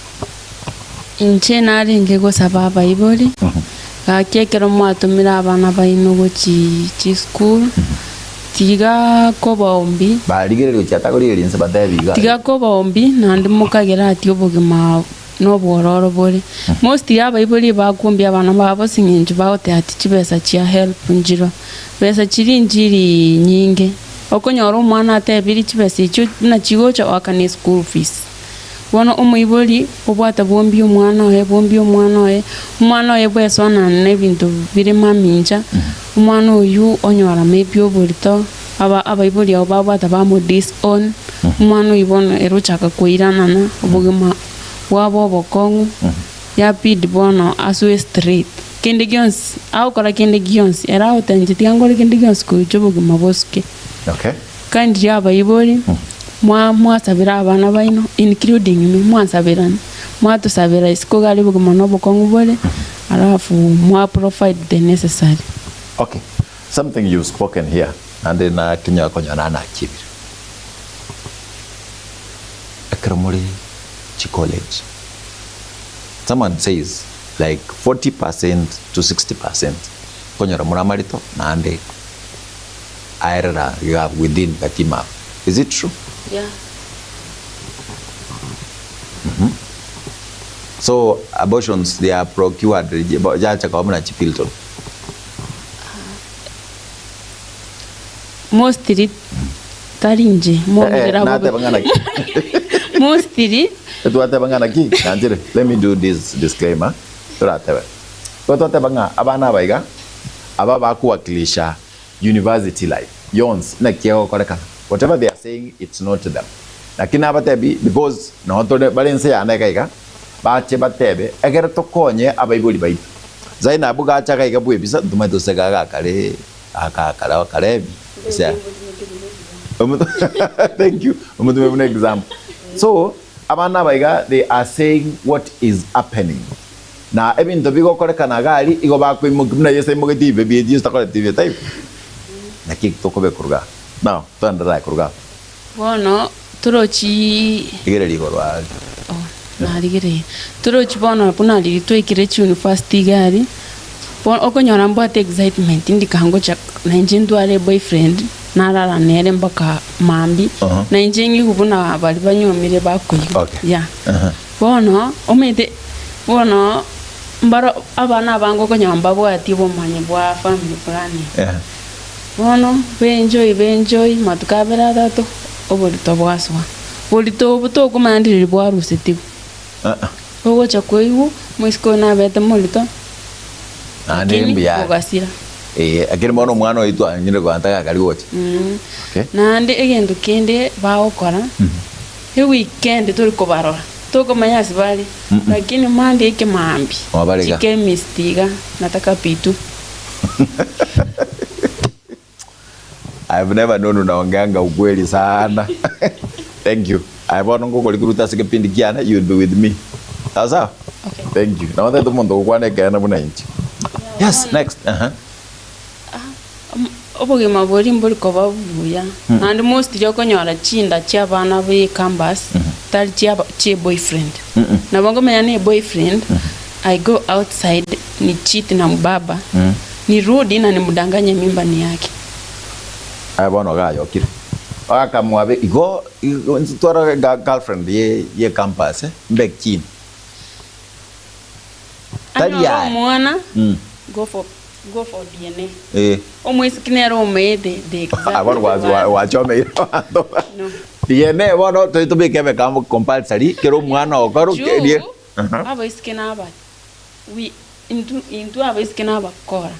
inche nari ngego sababa ibodi kekero mwatumira abana baino gochi school tiga ko bombi baligerero cyatagori rinse badabiga tiga ko bombi nandi mukagera ati obugima no bwororo bori most yaba ibori bakumbya abana babo singinje baote ati chibesa chia help njiro besa chiri njiri nyinge okonyora umwana atebiri chibesa icho na chigocha wakani school fees wono umuyibori obwata bombi umwana oye bwesona nebintu biri maminja umwana uyu onyora maybe oborito abayibori abo babwata bamo disown umwana ibona eruchaka kuirana na obugima wabo bokongu ya bid bono aswe street kende gions au kora kende gions era otanjiti angore kende gions ku chobugima boske okay kandi abayibori mwasabira abana baino including me mwasabirana mwatusabira isiko gali buguma no bokongu bole alafu mwa provide the necessary. Okay, something you've spoken here and then kinya konyana na kibiri akramuri chi college someone says like 40% to 60% konyara muramarito nande airera you have within katima. Is it true? Yeah. So abortions they are procured jacha kwa mna Chipilton. Mostly tarinje Nate bangana ki. mostly Tuate bangana ki. Nanjire. Let me do this disclaimer. Tuate. Tuate banga abana baiga aba bakuwakilisha university life. Yons na kiao koreka. Whatever they are saying, it's not to them. Lakini abatebi because no to balense ya na kaiga bache batebe egere tokonye abaibuli baitu. Zaina buga acha kaiga bwe bisa tumato sega kale akakala kalebi. Thank you. An example. So abana baiga they are saying what is happening. Na ebintu bigo koreka na gali igo bakwe mugimna yese mugiti bebi edi stakole TV type. Na kik to kobe kurga. Now, to andra kurga. Bono turochi Igere ligorwa. na ligere. Turochi bono puna li to ikire chi university gari. Bono okonyora mbate excitement ndikango cha na njindu ale boyfriend narara nere mbaka mambi na njingi kubuna bali banyomire bakuyi. Okay. Yeah. Bono omede bono mbaro abana bango konyamba bwati bomanye bwa family planning. Yeah. Bono benjoy matukabera dato obolito bwaswa bolito buto kumandiri bwarusiti ogo chakweyu mwisiko na beta molito Ande mbya ogasira akiri mono mwana oitu anyire kwantaka kali wote. Okay. Nande egendo kende baokora he weekend turi kubarora toko manyasi bali lakini mande ike mambi Wabarega. chike mistiga nataka pitu. I've never known unaongeanga ukweli sana. Thank you. I've known ngoko likuruta sikipindi kiana you will be with me. Sawa? Okay. Thank you. Naomba tumondo kwane kana buna inchi. Yes, next. Oboge mabori mbori ko babuya and most yoko nyora chinda cha bana be campus tal cha boyfriend na bongo menya boyfriend I go outside ni cheat na mbaba ni rudi na nimdanganya mimba ni yake. Bono gayo kire. Aka mwabe igo tora girlfriend ye campus mbek chin. Tadia mwana go for DNA. Almost kinero made the exact. What was chome No. DNA bono to be kebe kam compulsory kero mwana okaro ke aba iskenaba we into aba iskenaba kora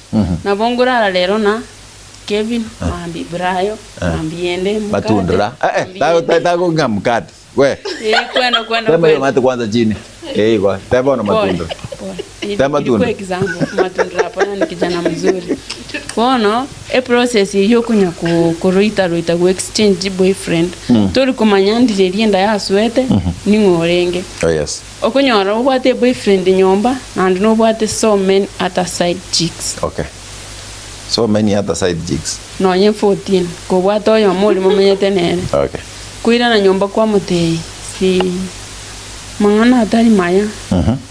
na bongora lero na Kevin mambi Brayo mambi ende matundra tago ngamkati we kwenda tema yo mate kwanza chini kwa tema na matundra tema kwa example matundra pana ni kijana mzuri bono process yo kunya kuruita ku exchange boyfriend tori kumanyandire rienda ya swete ni ngorenge. Oh yes. Okunyora ubwate boyfriend nyomba and no bwate so many other side chicks. Okay. So many other side jigs. No nye 14 ko bwato yo moli mumenyete nere. Okay. Kuira na nyomba kwa mutei si mangana atari maya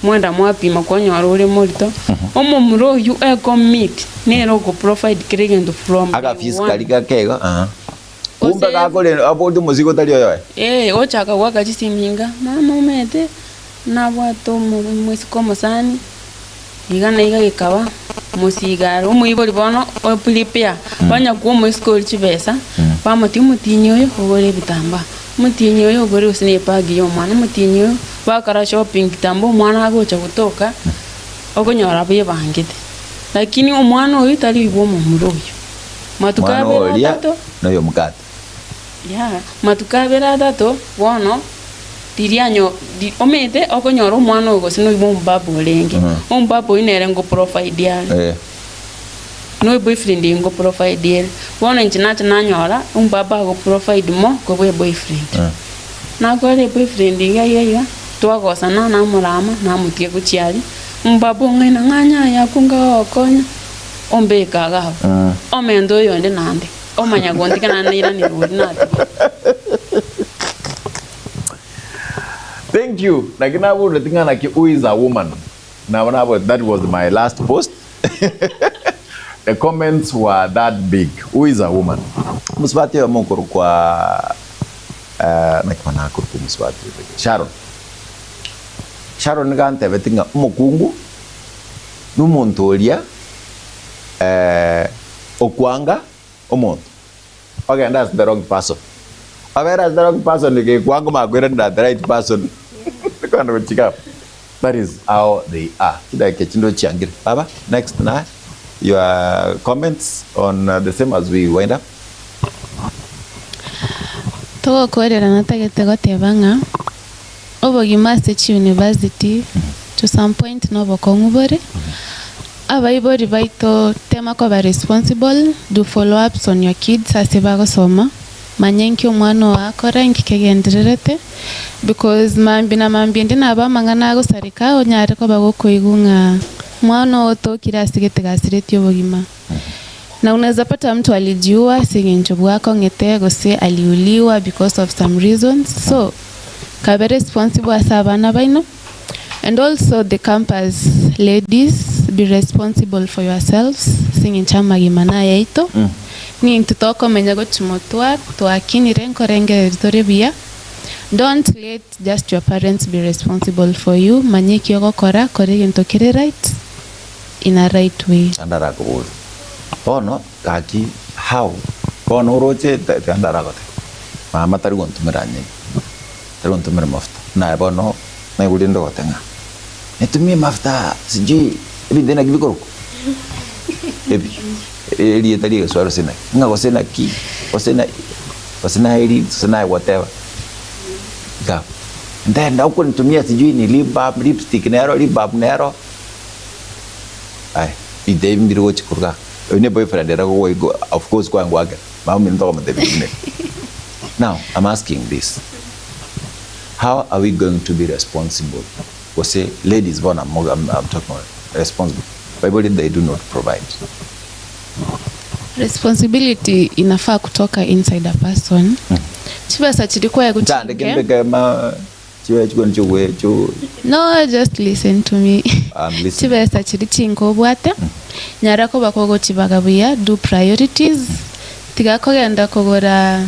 mwenda mwapima kwa nyora uri molito omo muro you commit nero ko provide kirigendo from aga physically ka kego kumbe ka kole abodu muziko tali yoyo ochaka waka chisiminga mama umete na bwato mwisi komo sani igana iga gikaba musigaro umuyibori bono opulipia banya ku mu school chibesa pamati mutinyo yo ogore bitamba mutinyo yo ogore usine pagi yo mwana mutinyo bakara shopping kitambo mwana agocha kutoka okonyora bye bangite lakini omwana oyo tali ibo mu muroyo matukabera tato nayo mukate matukabera tato bono tirianyo omete okonyora omwana ogo sino ibo mbabo lenge ombabo inere ngo profile ya no boyfriend ngo profile ya bono nchinacha nanyora ombaba go profile mo ko boyfriend na gore boyfriend ya twagosana na murama na mutie kuchiari mbabo ngena nganya ya kunga okonya ombeka gaho omendo yonde nande omanya gondika na nira ni rudi nati. Thank you. Nakinabu natingana ki who is a woman. Now that was my last post. The comments were that big. Who is a woman? Muswati wa mokuru kwa nakimana kuru muswati. Sharon gantebe tinga umukungu n'umuntu oria okwanga omuntu. Okay, and that's the wrong person. That's the wrong person. The right person. That is how they are. Baba, next now, your comments on the same as we wind up. Togo korera natagete gotebanga obogima Sechi University to some point no bokongubore abaibori baito tema ko ba responsible do follow ups on your kids asiba gosoma manyenki omwana wakora nkikegendererete because mambi ndi naba mangana gusarika onyare ko bagokoigunga mwana otokira asigete gasireti obogima. Na unaweza pata mtu alijiua singenjo bwako ngete gose aliuliwa because of some reasons. So kabe responsible asabana baino. And also the campus ladies, be responsible for yourselves. Singenchama gimana yaito. Ni ntutoko menyago chumotwa tuakini renko renge bia. Don't let just your parents be responsible for you. Manyeki yoko kora ntokire right in a right way. Andara ko bono kaki how bono roche tandara gote mama tarugon tumeranye tarugon tumer mafta na bono na gulindo gote nga etumi mafta siji ebi dena gibiko ebi eli etali swaro sena nga gosena ki osena eli sena whatever ga then na ukon tumia siji ni lipstick nero lip nero ai ide mbiro chikurga ne boyfriend era go of course kwa ngwaga mama ndo mde bine. Now I'm asking this, how are we going to be responsible? We say ladies born I'm talking about responsible. Bible they do not provide. Responsibility inafaa kutoka inside a person. Chibasa chilikuwa ya kuchinge. No, just listen to me. Chibasa chilichingo bwate. Nyarako bakogo chibagabuya do priorities. Tigakogenda kogora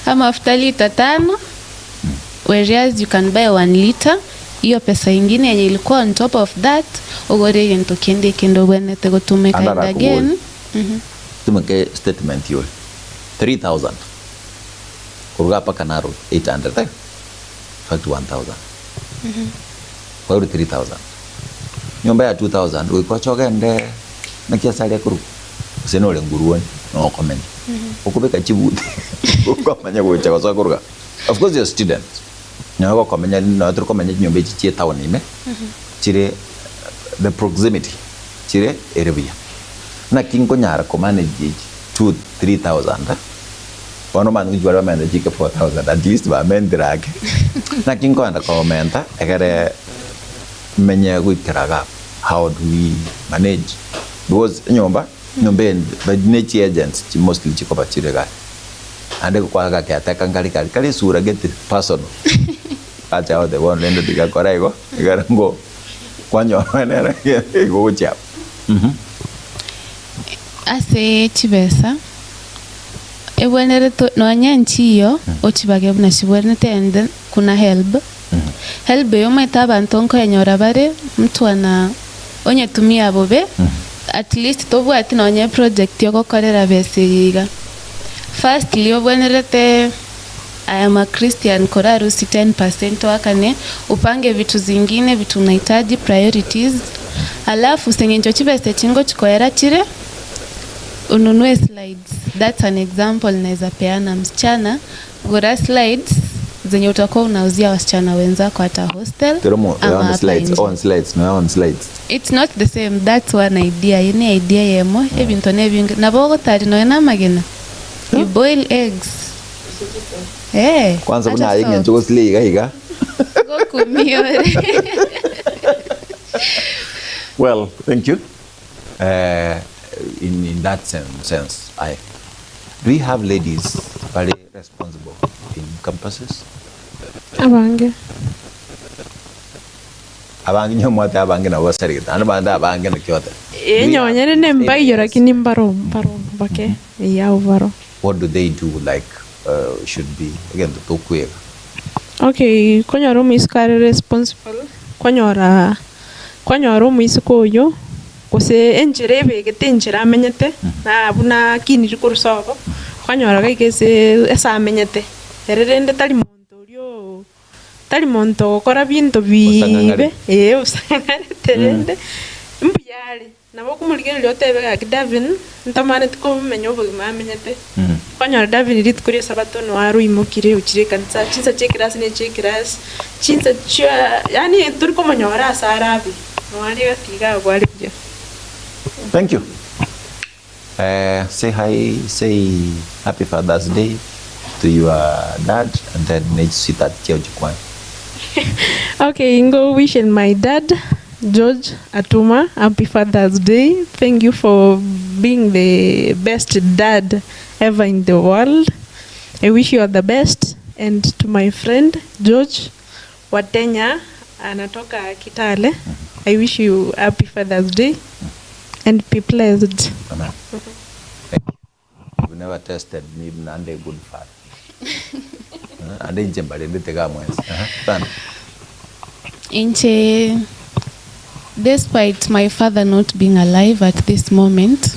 amafuta lita 5 whereas you can buy 1 liter. Hiyo pesa ingine yenye ilikuwa on top of that ogore yento kendo bwene tego tumeka again. Tumeke statement yo 3000 kurga pa kanaro 800 fact 1000 kwa 3000 nyumba ya 2000 wiko chogende na kiasa ile kuru senole nguruoni no comment ukubeka chibuti ukomanya gocha kwa kurga. Of course you're a student nyako komenya no tro komenya nyumba chi town ime chire the proximity chire area na kingo nyara ko manage 2-3,000 wano manu jwala manage 4,000 at least ba mendrag na kingo anda komenta egere menya gwikiraga how do we manage because nyomba but nature agents mostly chiko bachirega ande kwa ga ataka ngari sura get personal acha ode one lendo diga koraigo egere ngo kwanyo nere go cha ase chibesa ebwenere to no nyanchiyo ochibage buna shibwenete and kuna help yo meta bantonko yanyora bare mtu ana onye tumia bobe at least tobu ati no nye project yo kokorera besiga firstly obwenerete I am a Christian koraru 10% wakane upange vitu zingine vitu unahitaji priorities alafu sengenjo chibese chingo chikoera chire ununue slides. That's an example naweza peana msichana gora slides zenye utakuwa unauzia wasichana wenzako hata hostel on slides. It's not the same. That's one idea. Yene idea yemo ebintu nebinga nabogo tari no na magena. You boil eggs. Kwanza kuna yenge njoko sliga higa. Go kumiore. Well, thank you. In that sense, do we have ladies very responsible in campuses? Abange nyomota abange na wasarita anabanda abange na kyote. Nyonyere ne mbayo lakini mbaro bake ya uvaro. What do they do like should be again to talk. Okay, konyo room is responsible kwanyora omuisiko oyo gose enjere ebegete enjere amenyete na buna kiniri kurusobo kwanyora gaigese esa amenyete ererende tari monto okora bintu bibe usangarete rende mbuyale nabo kumurigereria otebega Davin ntamane tukomenya obugima amenyete kwanyora Davin rit kuri sabato no aruimukire ukire kanisa chinsa chekirasi ne chekirasi chinsa cha yani turi komonyora asarabi no ari gatiga gwari byo. Thank you. Say hi, say Happy Father's Day to your dad, and then let's see that Jukwan. Okay, Ingo wishing my dad, George Atuma, Happy Father's Day. Thank you for being the best dad ever in the world. I wish you all the best. And to my friend, George Watenya, anatoka Kitale, I wish you Happy Father's Day and be blessed. Amen. You never tested me, and a good father. And in Jembali, the Gamwes. Inche, despite my father not being alive at this moment,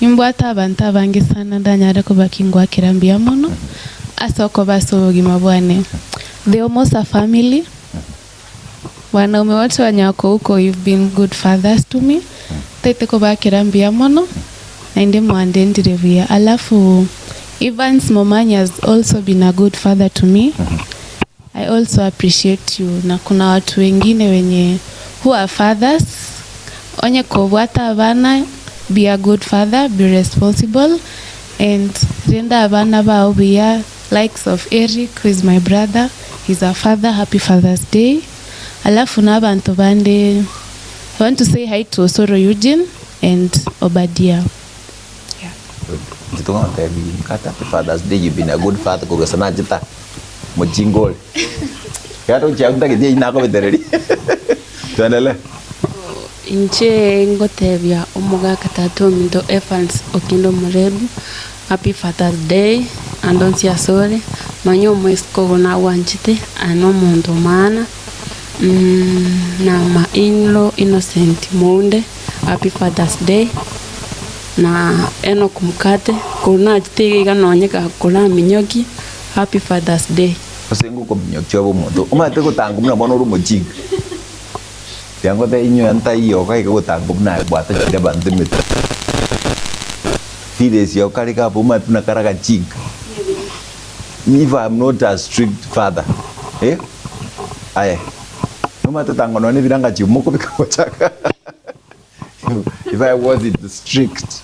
imbwata abantu bangi sana ndanyara kubakingwa kirambia mono asoko basobogima bwane. They almost a family. Wanaume wote wanyako huko, you've been good fathers to me. Tete kubakirambia mono na ndi mwandendirevia. Alafu Evans Momanyi has also been a good father to me. I also appreciate you. Na kuna watu wengine wenye who are fathers. Onye kubwata abana, be a good father, be responsible, and renda abana bao be likes of Eric, who is my brother. He's a father. Happy Father's Day. Alafu na abantu bande, I want to say hi to Osoro Eugene and Obadia. Yeah. Happy Father's Day. You've been a good father. Kugasana jita mojingol. Kato chakunda kidia inako bitereri. Tuendele. Inche ngotebya omuga katatu mindo Evans Okindo Murebu. Happy Father's Day. Andonsi asore. Manyo mwesko na wanchite. Ano mondo mana. Na ma-in-law Innocent Monde. Happy Father's Day. Na eno kumkate. Kuna jitege ikanonyeka kula minyoki. Happy Father's Day. Osengu ko minyoki wabo mondo. Umate kutangu muna bono rumo jing. Tiango te inyo anta iyo kai ko tangu muna bwata chida bandimita. Fides yo karika buma tuna karaka jing. If I'm not a strict father. Aye. Umate tango no ni viranga chimuko bikachaka. If I wasn't strict.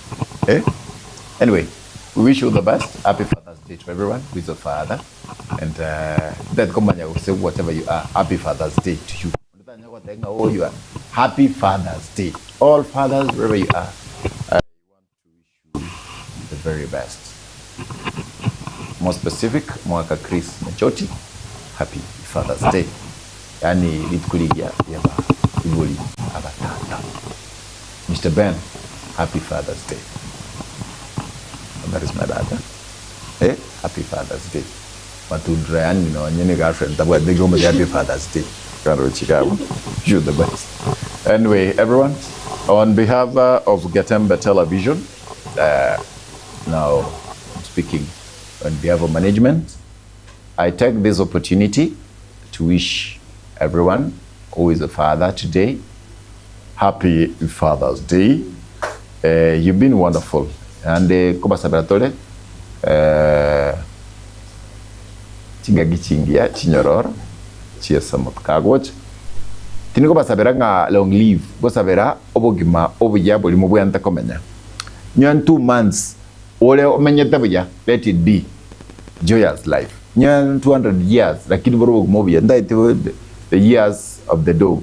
Anyway, we wish you the best. Happy Father's Day to everyone who is a father. And that company will say whatever you are. Happy Father's Day to you. Oh, you are. Happy Father's Day. All fathers, wherever you are, I want to wish you the very best. More specific, Mwaka Chris Machoti. Happy Father's Day. Yani litkuligia yaba ibuli abatata. Mr. Ben, Happy Father's Day. And that is my dad. Happy Father's Day. Matundra yani no nyene girlfriend tabwa they go Happy Father's Day. Chicago. You're the best. Anyway, everyone, on behalf of Gatemba Television, now speaking on behalf of management, I take this opportunity to wish everyone who is a father today, Happy Father's Day. You've been wonderful. And Koba Sabaratole, Chingagichingia, Chinyoror, Chiesamot Kagwatch. Tiniko basabera nga long leave, basabera obogima obuya buli mu buyanta komenya. Nyan 2 months, ole omenyete buya, let it be. Joyous life. Nyan 200 years, lakini boro mobuya, ndaite the years of the dog.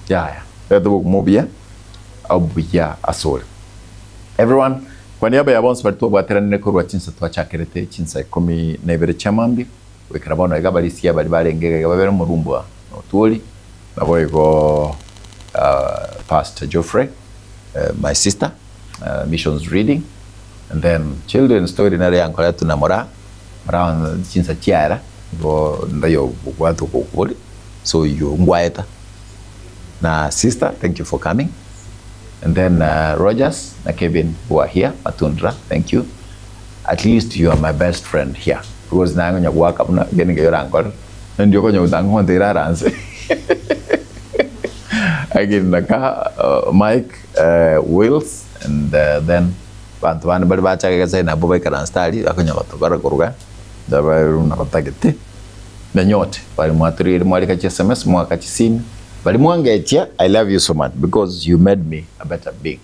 Yeah. The dog mobuya, obuya asol. Everyone, kwa niaba ya bonse barito bwaterane ko rwachinsa twachakerete chinsa 12 chamambi. Wekarabano egabalisiya bali balengega babera mu rumbo otuli nabo Pastor Geoffrey, my sister, missions reading, and then children's story nare yankola tunamora mara chinsa chiara bo ndayo bwatu kokoli So you ngwaeta. Na sister, thank you for coming. And then Rogers and Kevin who are here, Matundra, thank you. At least you are my best friend here. Because na ngonya kuwaka muna geni ke yorangol. Ndio konyo utango ndira ranse. Again naka Mike Wills and then bantu bana bali bacha ke na boba ka stali akonya batogara kuruga. Daba runa batagete. Na nyote bali mwaturi mwali ka SMS mwaka chisini. Bali mwangetia I love you so much because you made me a better being.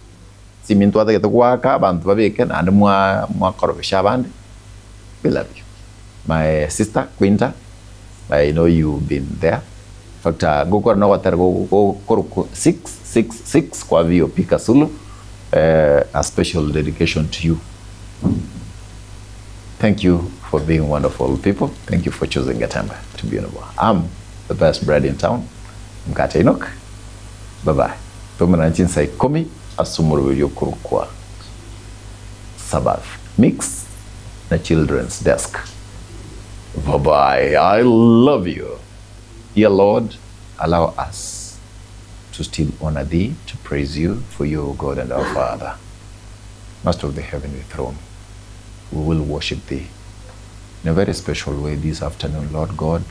Simintu atagete kuwaka bantu babeke na mwa korobesha bande. We love you. My sister Quinta, I know you've been there. In fact, go kwa na water go 666 kwa VOP Kasulu. A special dedication to you. Thank you for being wonderful people. Thank you for choosing Gatemba to be on the board. I'm the best bread in town. Mkate Enoch. Bye-bye. Tumana nchinsa ikomi asumuru yokurukwa. Sabbath. Mix na children's desk. Bye-bye. I love you. Dear Lord, allow us to still honor thee, to praise you for your God and our Father. Master of the heavenly throne, we will worship thee in a very special way this afternoon, Lord God.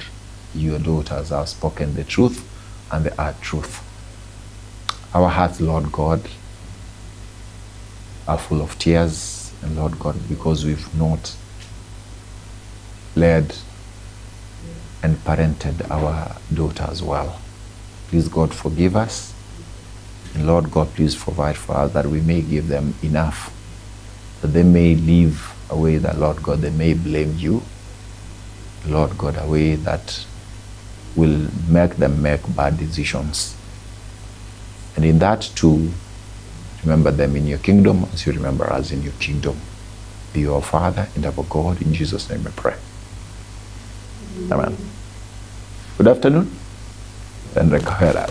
Your daughters have spoken the truth and the art truth. Our hearts, Lord God, are full of tears, and Lord God, because we've not led and parented our daughters well. Please, God, forgive us. And Lord God, please provide for us that we may give them enough, that they may live a way that, Lord God, they may blame you. Lord God, a way that will make them make bad decisions. And in that too, remember them in your kingdom as you remember us in your kingdom. Be our Father and our God. In Jesus' name we pray. Amen. Good afternoon. And recover.